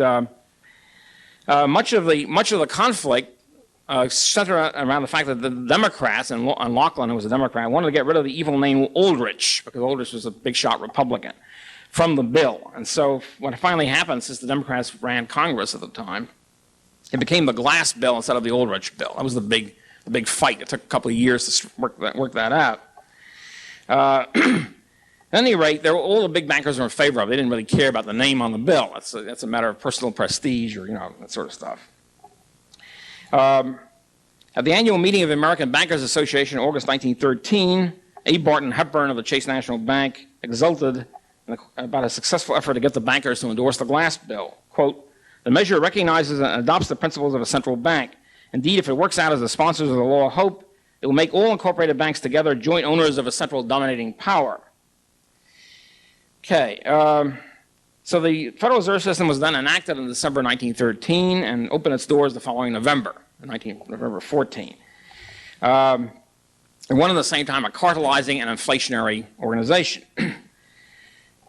much of the conflict centered around the fact that the Democrats, and Laughlin, who was a Democrat, wanted to get rid of the evil name Aldrich, because Aldrich was a big shot Republican, from the bill. And so what finally happened, since the Democrats ran Congress at the time, it became the Glass bill instead of the Aldrich bill. That was the big fight. It took a couple of years to work that out. At any rate, all the big bankers were in favor of it. They didn't really care about the name on the bill. That's a matter of personal prestige, or that sort of stuff. At the annual meeting of the American Bankers Association in August 1913, A. Barton Hepburn of the Chase National Bank exulted about a successful effort to get the bankers to endorse the Glass bill. Quote, "The measure recognizes and adopts the principles of a central bank. Indeed, if it works out as the sponsors of the law hope, it will make all incorporated banks together joint owners of a central dominating power." Okay, so the Federal Reserve System was then enacted in December 1913 and opened its doors the following November 14. And one at the same time a cartelizing and inflationary organization.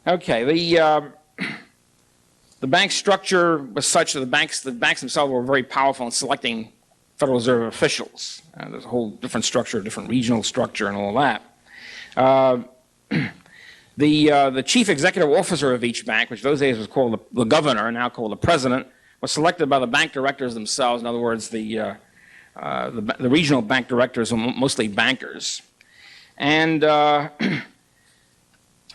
Okay, the bank structure was such that the banks themselves were very powerful in selecting Federal Reserve officials. There's a whole different structure, different regional structure, and all that. The chief executive officer of each bank, which those days was called the governor, now called the president, was selected by the bank directors themselves. In other words, the regional bank directors were mostly bankers. And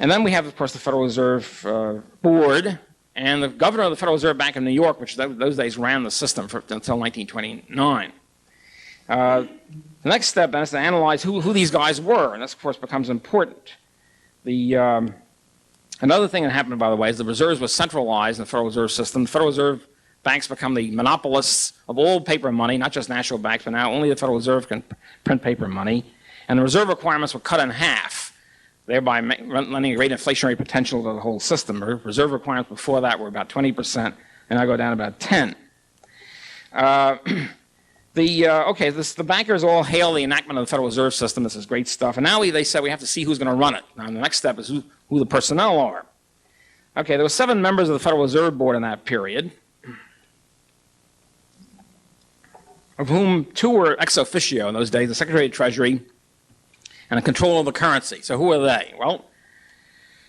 then we have, of course, the Federal Reserve Board and the governor of the Federal Reserve Bank of New York, which those days ran the system until 1929. The next step then is to analyze who these guys were, and this, of course, becomes important. Another thing that happened, by the way, is the reserves was centralized in the Federal Reserve System. The Federal Reserve banks become the monopolists of all paper money, not just national banks, but now only the Federal Reserve can print paper money. And the reserve requirements were cut in half, thereby lending a great inflationary potential to the whole system. Reserve requirements before that were about 20%, and now go down to about 10. The bankers all hail the enactment of the Federal Reserve System. This is great stuff. And now they said we have to see who's going to run it. Now the next step is who the personnel are. Okay, there were 7 members of the Federal Reserve Board in that period, of whom 2 were ex officio in those days, the Secretary of Treasury and a control of the currency. So who are they? Well,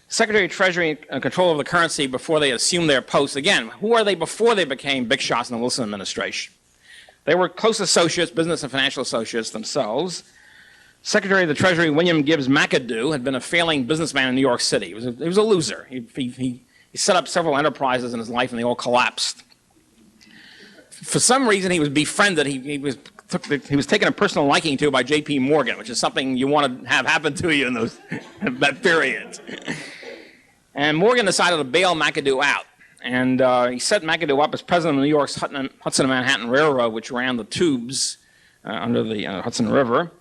Secretary of Treasury and control of the currency before they assumed their posts. Again, who are they before they became big shots in the Wilson administration? They were close associates, business and financial associates themselves. Secretary of the Treasury, William Gibbs McAdoo, had been a failing businessman in New York City. He was a loser. He set up several enterprises in his life, and they all collapsed. For some reason, he was befriended. He was taken a personal liking to by J.P. Morgan, which is something you want to have happen to you in that period. And Morgan decided to bail McAdoo out. And he set McAdoo up as president of New York's Hudson and Manhattan Railroad, which ran the tubes under the Hudson River,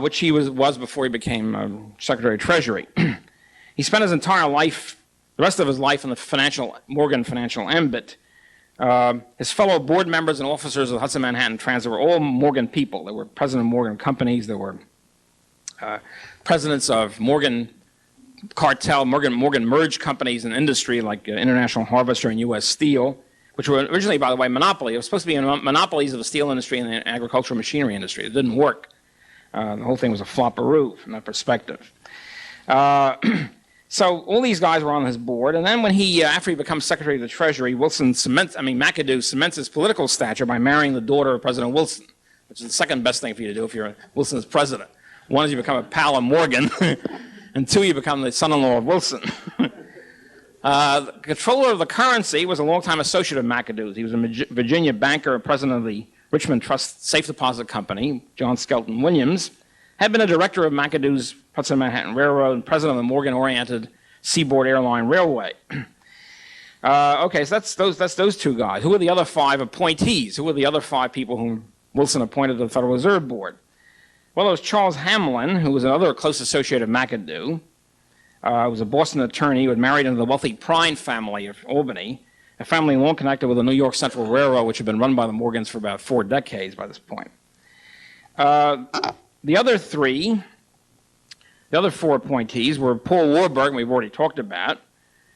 which he was before he became Secretary of Treasury. He spent his entire life, the rest of his life, in the Morgan financial ambit. His fellow board members and officers of the Hudson Manhattan Transit were all Morgan people. There were president of Morgan companies. There were presidents of Morgan cartel, Morgan merged companies in industry like International Harvester and U.S. Steel, which were originally, by the way, monopoly. It was supposed to be monopolies of the steel industry and the agricultural machinery industry. It didn't work. The whole thing was a flop-a-roo from that perspective. So all these guys were on his board, and then when after he becomes Secretary of the Treasury, McAdoo cements his political stature by marrying the daughter of President Wilson, which is the second best thing for you to do if you're Wilson's president. One is you become a pal of Morgan, and 2, you become the son-in-law of Wilson. The controller of the currency was a longtime associate of McAdoo's. He was a Virginia banker, president of the Richmond Trust Safe Deposit Company, John Skelton Williams, had been a director of McAdoo's Hudson Manhattan Railroad and president of the Morgan-oriented Seaboard Airline Railway. Okay, so that's those 2 guys. Who are the other 5 appointees? Who are the other 5 people whom Wilson appointed to the Federal Reserve Board? Well, there was Charles Hamlin, who was another close associate of McAdoo. He was a Boston attorney who had married into the wealthy Prine family of Albany. a family long connected with the New York Central Railroad, which had been run by the Morgans for about 4 decades by this point. The other 4 appointees were Paul Warburg, we've already talked about.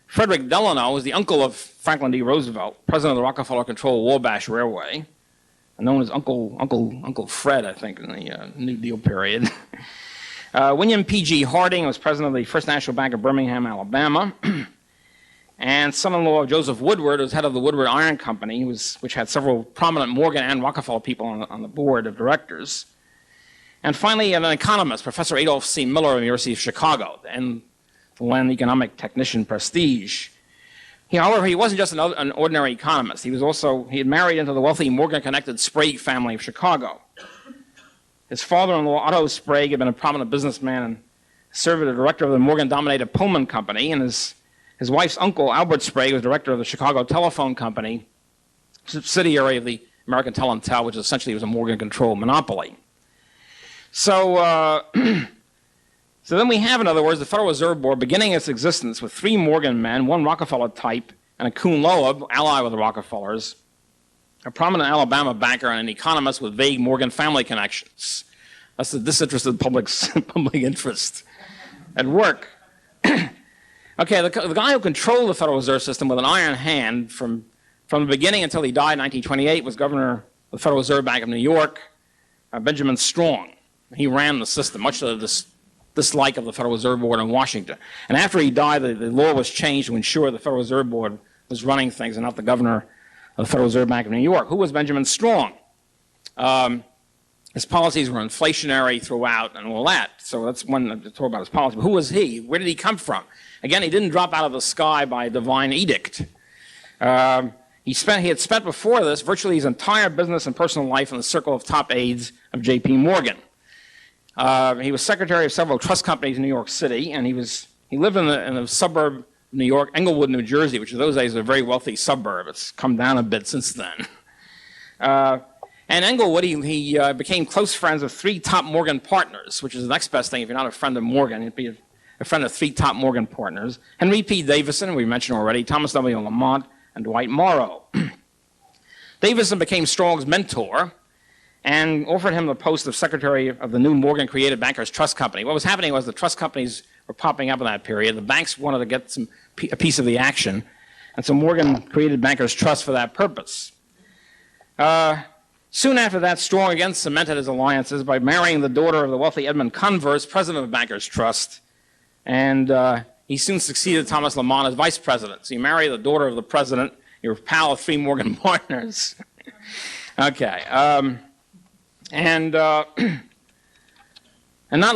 Frederick Delano was the uncle of Franklin D. Roosevelt, president of the Rockefeller-controlled Wabash Railway, known as Uncle Fred, I think, in the New Deal period. William P.G. Harding was president of the First National Bank of Birmingham, Alabama. And son-in-law of Joseph Woodward was head of the Woodward Iron Company, which had several prominent Morgan and Rockefeller people on the board of directors. And finally, an economist, Professor Adolph C. Miller of the University of Chicago, and the land economic technician prestige. However, he wasn't just an ordinary economist. He had married into the wealthy Morgan-connected Sprague family of Chicago. His father-in-law, Otto Sprague, had been a prominent businessman and served as the director of the Morgan-dominated Pullman Company, and his wife's uncle, Albert Sprague, was director of the Chicago Telephone Company, subsidiary of the American Tel, which essentially was a Morgan-controlled monopoly. So then we have, in other words, the Federal Reserve Board beginning its existence with 3 Morgan men, 1 Rockefeller type, and a Kuhn Loeb, ally with the Rockefellers, a prominent Alabama banker, and an economist with vague Morgan family connections. That's the disinterested public interest at work. Okay, the guy who controlled the Federal Reserve System with an iron hand from the beginning until he died in 1928 was governor of the Federal Reserve Bank of New York, Benjamin Strong. He ran the system, much to the dislike of the Federal Reserve Board in Washington. And after he died, the law was changed to ensure the Federal Reserve Board was running things and not the governor of the Federal Reserve Bank of New York. Who was Benjamin Strong? His policies were inflationary throughout and all that. So that's one to talk about his policy. But who was he? Where did he come from? Again, he didn't drop out of the sky by divine edict. He had spent before this virtually his entire business and personal life in the circle of top aides of J.P. Morgan. He was secretary of several trust companies in New York City, and he lived in the suburb of New York, Englewood, New Jersey, which in those days was a very wealthy suburb. It's come down a bit since then. And Englewood, he became close friends with 3 top Morgan partners, which is the next best thing. If you're not a friend of Morgan, you'd be a friend of 3 top Morgan partners. Henry P. Davison, we mentioned already, Thomas W. Lamont, and Dwight Morrow. Davison became Strong's mentor and offered him the post of secretary of the new Morgan-created Bankers Trust Company. What was happening was the trust companies were popping up in that period. The banks wanted to get a piece of the action, and so Morgan created Bankers Trust for that purpose. Soon after that, Strong again cemented his alliances by marrying the daughter of the wealthy Edmund Converse, president of Bankers Trust, and he soon succeeded Thomas Lamont as vice president. So you marry the daughter of the president, you're a pal of 3 Morgan partners. Okay. And not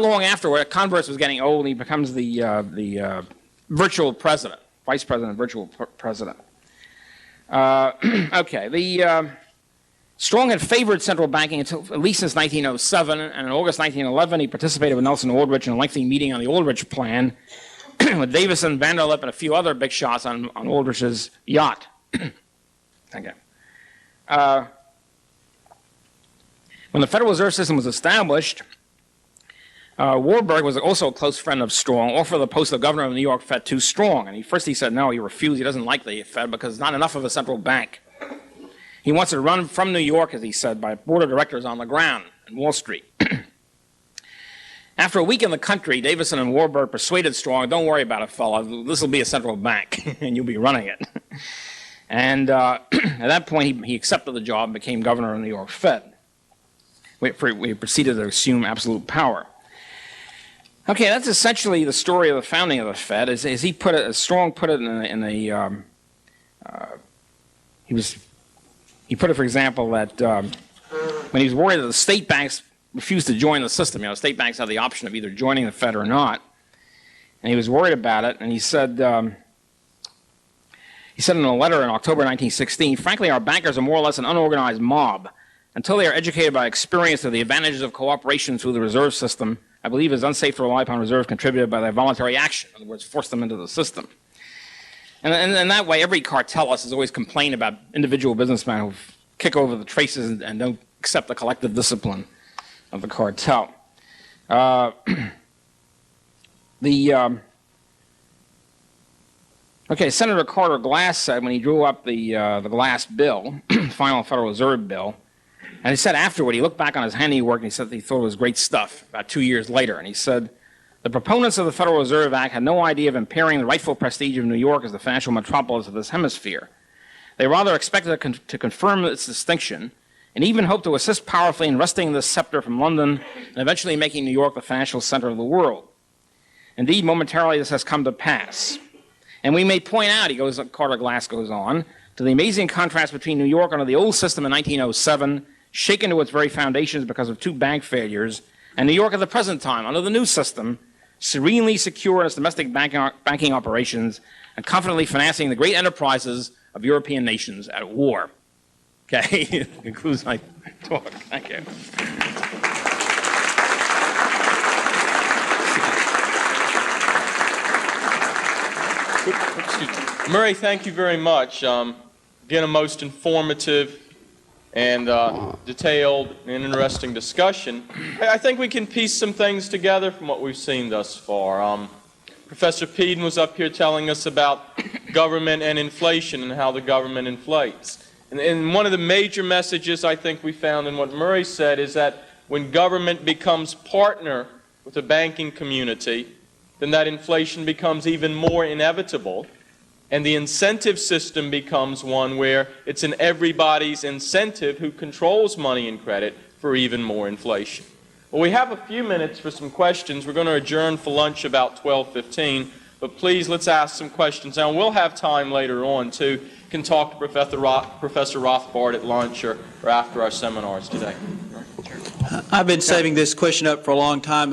long afterward, Converse was getting old, and he becomes the virtual president, vice president, virtual president. Okay, Strong had favored central banking until at least since 1907, and in August 1911, he participated with Nelson Aldrich in a lengthy meeting on the Aldrich Plan with Davison, Vanderlip, and a few other big shots on Aldrich's yacht. Okay. When the Federal Reserve System was established, Warburg was also a close friend of Strong, offered the post of governor of the New York Fed to Strong. And he said no, he refused. He doesn't like the Fed because not enough of a central bank. He wants to run from New York, as he said, by a board of directors on the ground in Wall Street. After a week in the country, Davison and Warburg persuaded Strong, don't worry about it, fella. This will be a central bank, and you'll be running it. And at that point, he accepted the job and became governor of the New York Fed. We proceeded to assume absolute power. Okay, that's essentially the story of the founding of the Fed. As he put it, as Strong put it he put it, for example, that when he was worried that the state banks refused to join the system, state banks have the option of either joining the Fed or not, and he was worried about it, and he said in a letter in October 1916, frankly, our bankers are more or less an unorganized mob. Until they are educated by experience of the advantages of cooperation through the reserve system, I believe it is unsafe to rely upon reserves contributed by their voluntary action. In other words, force them into the system. And that way, every cartelist has always complained about individual businessmen who kick over the traces and don't accept the collective discipline of the cartel. Okay, Senator Carter Glass said when he drew up the Glass bill, final Federal Reserve bill, and he said afterward, he looked back on his handiwork and he said that he thought it was great stuff about 2 years later. And he said, the proponents of the Federal Reserve Act had no idea of impairing the rightful prestige of New York as the financial metropolis of this hemisphere. They rather expected to confirm its distinction and even hoped to assist powerfully in wresting this scepter from London and eventually making New York the financial center of the world. Indeed, momentarily this has come to pass. And we may point out, Carter Glass goes on, to the amazing contrast between New York under the old system in 1907, shaken to its very foundations because of 2 bank failures, and New York at the present time under the new system, serenely secure in its domestic banking operations and confidently financing the great enterprises of European nations at war. Okay, concludes my talk. Thank you. Murray, thank you very much. Again, a most informative and detailed and interesting discussion. I think we can piece some things together from what we've seen thus far. Professor Peden was up here telling us about government and inflation and how the government inflates. And one of the major messages I think we found in what Murray said is that when government becomes partner with the banking community, then that inflation becomes even more inevitable. And the incentive system becomes one where it's in everybody's incentive who controls money and credit for even more inflation. Well, we have a few minutes for some questions. We're going to adjourn for lunch about 12:15, but please let's ask some questions. Now, we'll have time later on to can talk to Professor Rothbard at lunch or after our seminars today. I've been saving this question up for a long time,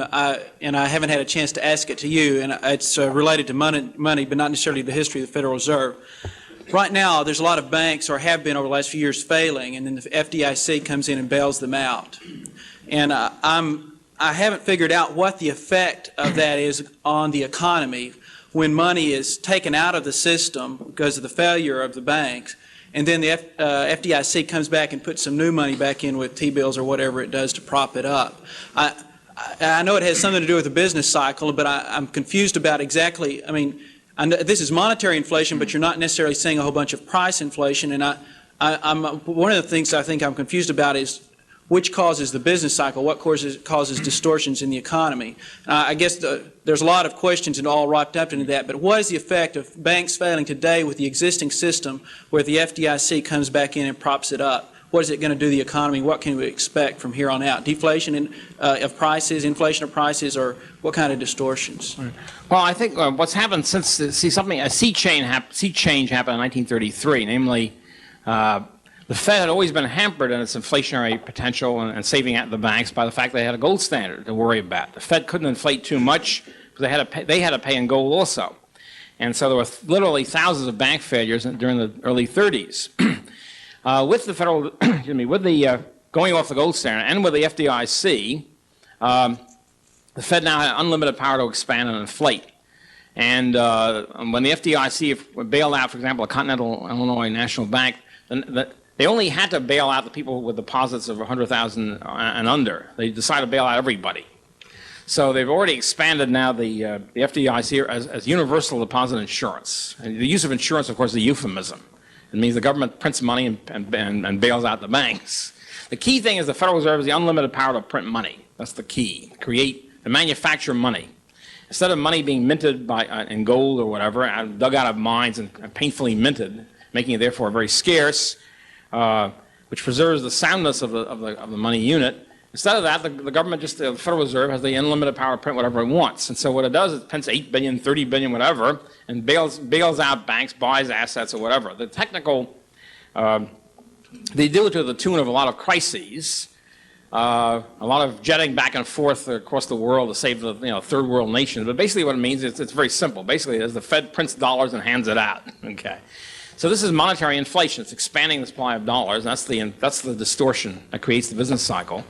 and I haven't had a chance to ask it to you, and it's related to money, but not necessarily the history of the Federal Reserve. Right now, there's a lot of banks, or have been over the last few years, failing, and then the FDIC comes in and bails them out. And I haven't figured out what the effect of that is on the economy when money is taken out of the system because of the failure of the banks, and then the FDIC comes back and puts some new money back in with T-bills or whatever it does to prop it up. I know it has something to do with the business cycle, but I'm confused about exactly, I mean, this is monetary inflation, but you're not necessarily seeing a whole bunch of price inflation, and one of the things I think I'm confused about is which causes the business cycle, what causes distortions in the economy. I guess there's a lot of questions and all wrapped up into that, but what is the effect of banks failing today with the existing system where the FDIC comes back in and props it up? What is it going to do to the economy? What can we expect from here on out? Deflation of prices, inflation of prices, or what kind of distortions? Well, I think what's happened since, a sea change happened in 1933, namely the Fed had always been hampered in its inflationary potential and saving at the banks by the fact they had a gold standard to worry about. The Fed couldn't inflate too much because they had to pay in gold also. And so there were literally thousands of bank failures during the early 30s. With the federal, with the going off the gold standard and with the FDIC, the Fed now had unlimited power to expand and inflate. And when the FDIC bailed out, for example, a Continental Illinois National Bank, they only had to bail out the people with deposits of $100,000 and under. They decided to bail out everybody. So they've already expanded now the FDIC as universal deposit insurance. And the use of insurance, of course, is a euphemism. It means the government prints money and bails out the banks. The key thing is the Federal Reserve has the unlimited power to print money. That's the key. To manufacture money. Instead of money being minted in gold or whatever, dug out of mines and painfully minted, making it therefore very scarce, which preserves the soundness of the money unit. Instead of that, the government, the Federal Reserve, has the unlimited power to print whatever it wants. And so what it does is it prints 8 billion, 30 billion, whatever, and bails out banks, buys assets or whatever. The technical, they do it to the tune of a lot of crises, a lot of jetting back and forth across the world to save the third world nations. But basically what it means is it's very simple. Basically, it is the Fed prints dollars and hands it out. Okay. So this is monetary inflation. It's expanding the supply of dollars. That's the distortion that creates the business cycle.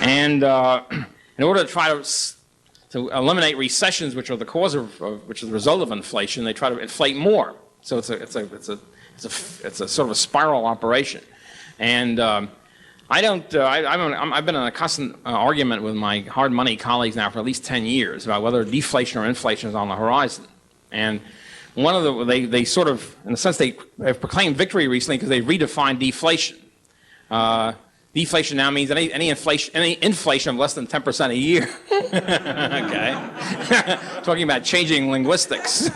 And in order to try to eliminate recessions, which are the cause which is the result of inflation, they try to inflate more. So it's a sort of a spiral operation. And I've been in a constant argument with my hard money colleagues now for at least 10 years about whether deflation or inflation is on the horizon. And one of the they sort of, in a sense, they have proclaimed victory recently because they redefined deflation. Deflation now means any inflation of less than 10% a year. Okay, talking about changing linguistics.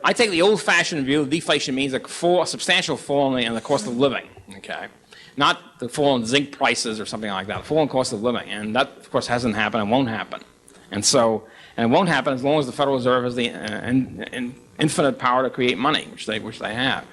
I take the old-fashioned view of deflation means a substantial fall in the cost of living. Okay, not the fall in zinc prices or something like that. A fall in cost of living, and that, of course, hasn't happened and won't happen. And it won't happen as long as the Federal Reserve has the infinite power to create money, which they have.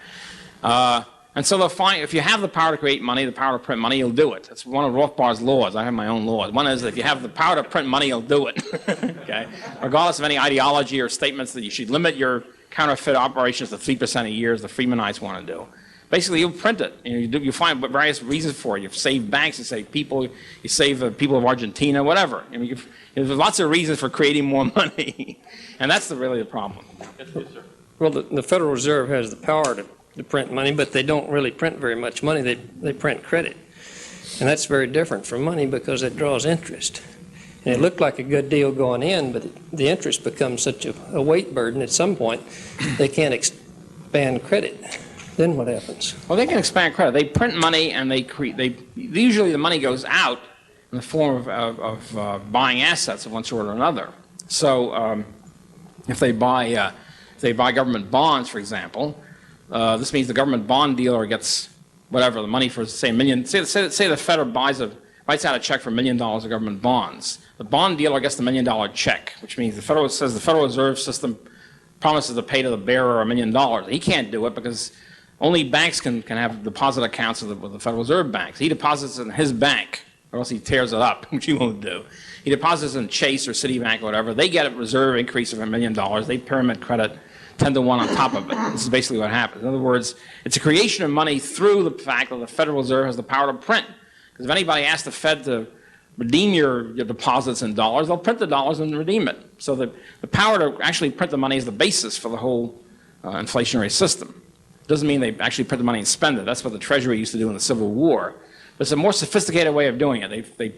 And so they'll find, if you have the power to create money, the power to print money, you'll do it. That's one of Rothbard's laws. I have my own laws. One is that if you have the power to print money, you'll do it. Okay? Regardless of any ideology or statements that you should limit your counterfeit operations to 3% a year, as the Freemanites want to do. Basically, you'll print it. You find various reasons for it. You save banks, you save people, you save the people of Argentina, whatever. I mean, there's lots of reasons for creating more money. And that's really the problem. Yes, sir. Well, the Federal Reserve has the power to print money, but they don't really print very much money. They print credit. And that's very different from money because it draws interest. And it looked like a good deal going in, but the interest becomes such a weight burden at some point they can't expand credit. Then what happens? Well, they can expand credit. They print money, and usually the money goes out in the form of buying assets of one sort or another. So if they buy government bonds, for example, this means the government bond dealer gets whatever the money for, say, a million. Say the Fed writes out a check for $1 million of government bonds. The bond dealer gets the $1 million check, which means the Federal Reserve System promises to pay to the bearer $1 million. He can't do it because only banks can have deposit accounts with the Federal Reserve banks. He deposits in his bank, or else he tears it up, which he won't do. He deposits in Chase or Citibank or whatever. They get a reserve increase of $1 million. They pyramid credit 10 to 1 on top of it. This is basically what happens. In other words, it's a creation of money through the fact that the Federal Reserve has the power to print. Because if anybody asks the Fed to redeem your deposits in dollars, they'll print the dollars and redeem it. So the power to actually print the money is the basis for the whole inflationary system. It doesn't mean they actually print the money and spend it. That's what the Treasury used to do in the Civil War. But it's a more sophisticated way of doing it. They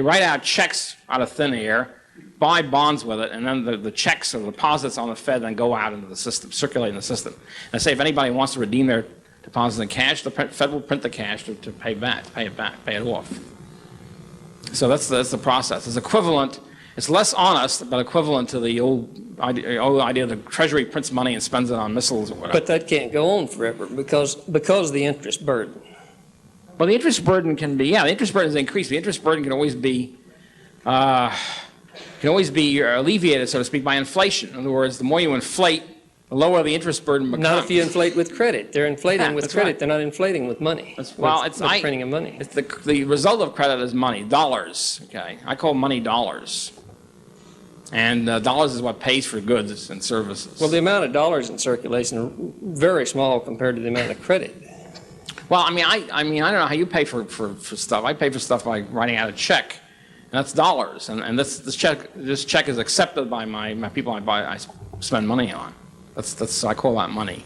write out checks out of thin air, buy bonds with it, and then the checks or the deposits on the Fed then go out into the system, circulate in the system. And I say if anybody wants to redeem their deposits in cash, the Fed will print the cash to pay it off. So that's the process. It's equivalent. It's less honest, but equivalent to the old idea the Treasury prints money and spends it on missiles or whatever. But that can't go on forever because of the interest burden. Well, the interest burden can be, the interest burden is increased. The interest burden can always be alleviated, so to speak, by inflation. In other words, the more you inflate, the lower the interest burden becomes. Not if you inflate with credit. They're inflating with credit. Right. They're not inflating with money. It's printing of money. It's the result of credit is money, dollars. Okay, I call money dollars, and dollars is what pays for goods and services. Well, the amount of dollars in circulation are very small compared to the amount of credit. Well, I mean, I don't know how you pay for stuff. I pay for stuff by writing out a check, and that's dollars. And this check is accepted by my people I spend money on. That's I call that money.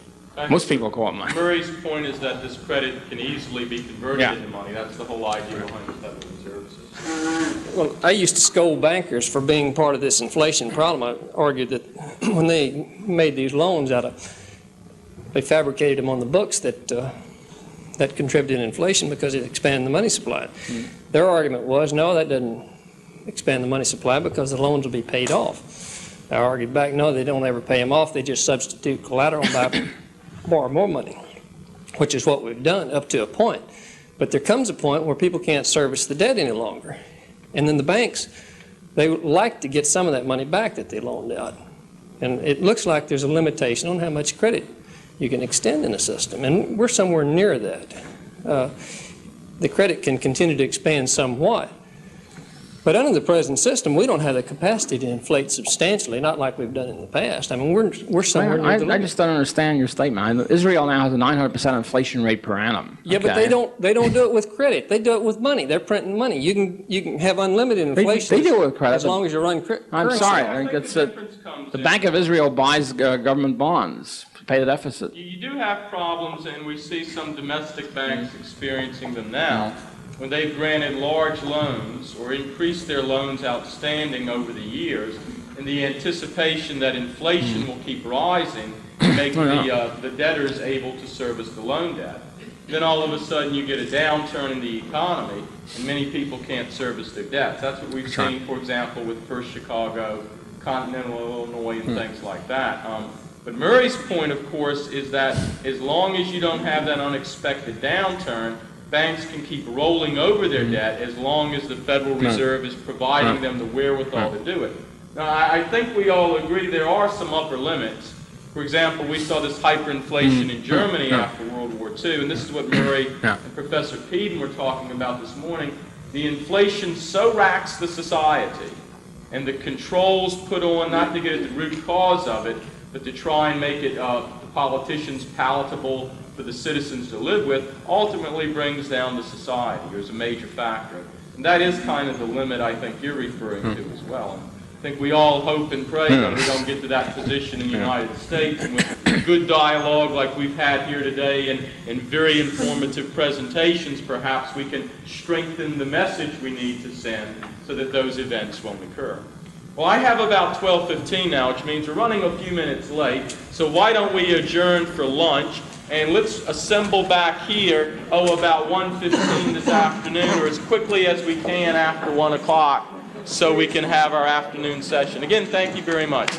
Most people call it money. Murray's point is that this credit can easily be converted Yeah. into money. That's the whole idea behind the Federal Reserve System. Well, I used to scold bankers for being part of this inflation problem. I argued that when they made these loans they fabricated them on the books that contributed to inflation because it expanded the money supply. Mm-hmm. Their argument was, no, that doesn't expand the money supply because the loans will be paid off. I argued back, no, they don't ever pay them off. They just substitute collateral and borrow more money, which is what we've done up to a point. But there comes a point where people can't service the debt any longer. And then the banks, they would like to get some of that money back that they loaned out. And it looks like there's a limitation on how much credit you can extend in the system. And we're somewhere near that. The credit can continue to expand somewhat. But under the present system, we don't have the capacity to inflate substantially, not like we've done in the past. I mean, we're somewhere near the limit. I just don't understand your statement. Israel now has a 900% inflation rate per annum. Yeah, okay? but they don't do it with credit. They do it with money. They're printing money. You can have unlimited inflation. They do it with credit. As long as you run currency. I'm sorry. I think it's the Bank of Israel buys government bonds to pay the deficit. You do have problems, and we see some domestic banks experiencing them now, when they've granted large loans or increased their loans outstanding over the years, and the anticipation that inflation will keep rising and make the debtors able to service the loan debt. Then all of a sudden you get a downturn in the economy, and many people can't service their debts. That's what we've seen, for example, with First Chicago, Continental Illinois, and things like that. But Murray's point, of course, is that as long as you don't have that unexpected downturn, banks can keep rolling over their debt as long as the Federal Reserve is providing them the wherewithal to do it. Now, I think we all agree there are some upper limits. For example, we saw this hyperinflation in Germany after World War II, and this is what Murray and Professor Peden were talking about this morning. The inflation so racks the society, and the controls put on, not to get at the root cause of it, but to try and make it the politicians palatable for the citizens to live with, ultimately brings down the society. There's a major factor. And that is kind of the limit I think you're referring to as well. I think we all hope and pray that we don't get to that position in the United States, and with good dialogue like we've had here today and very informative presentations, perhaps we can strengthen the message we need to send so that those events won't occur. Well, I have about 12:15 now, which means we're running a few minutes late, so why don't we adjourn for lunch, and let's assemble back here, about 1:15 this afternoon, or as quickly as we can after 1 o'clock, so we can have our afternoon session. Again, thank you very much.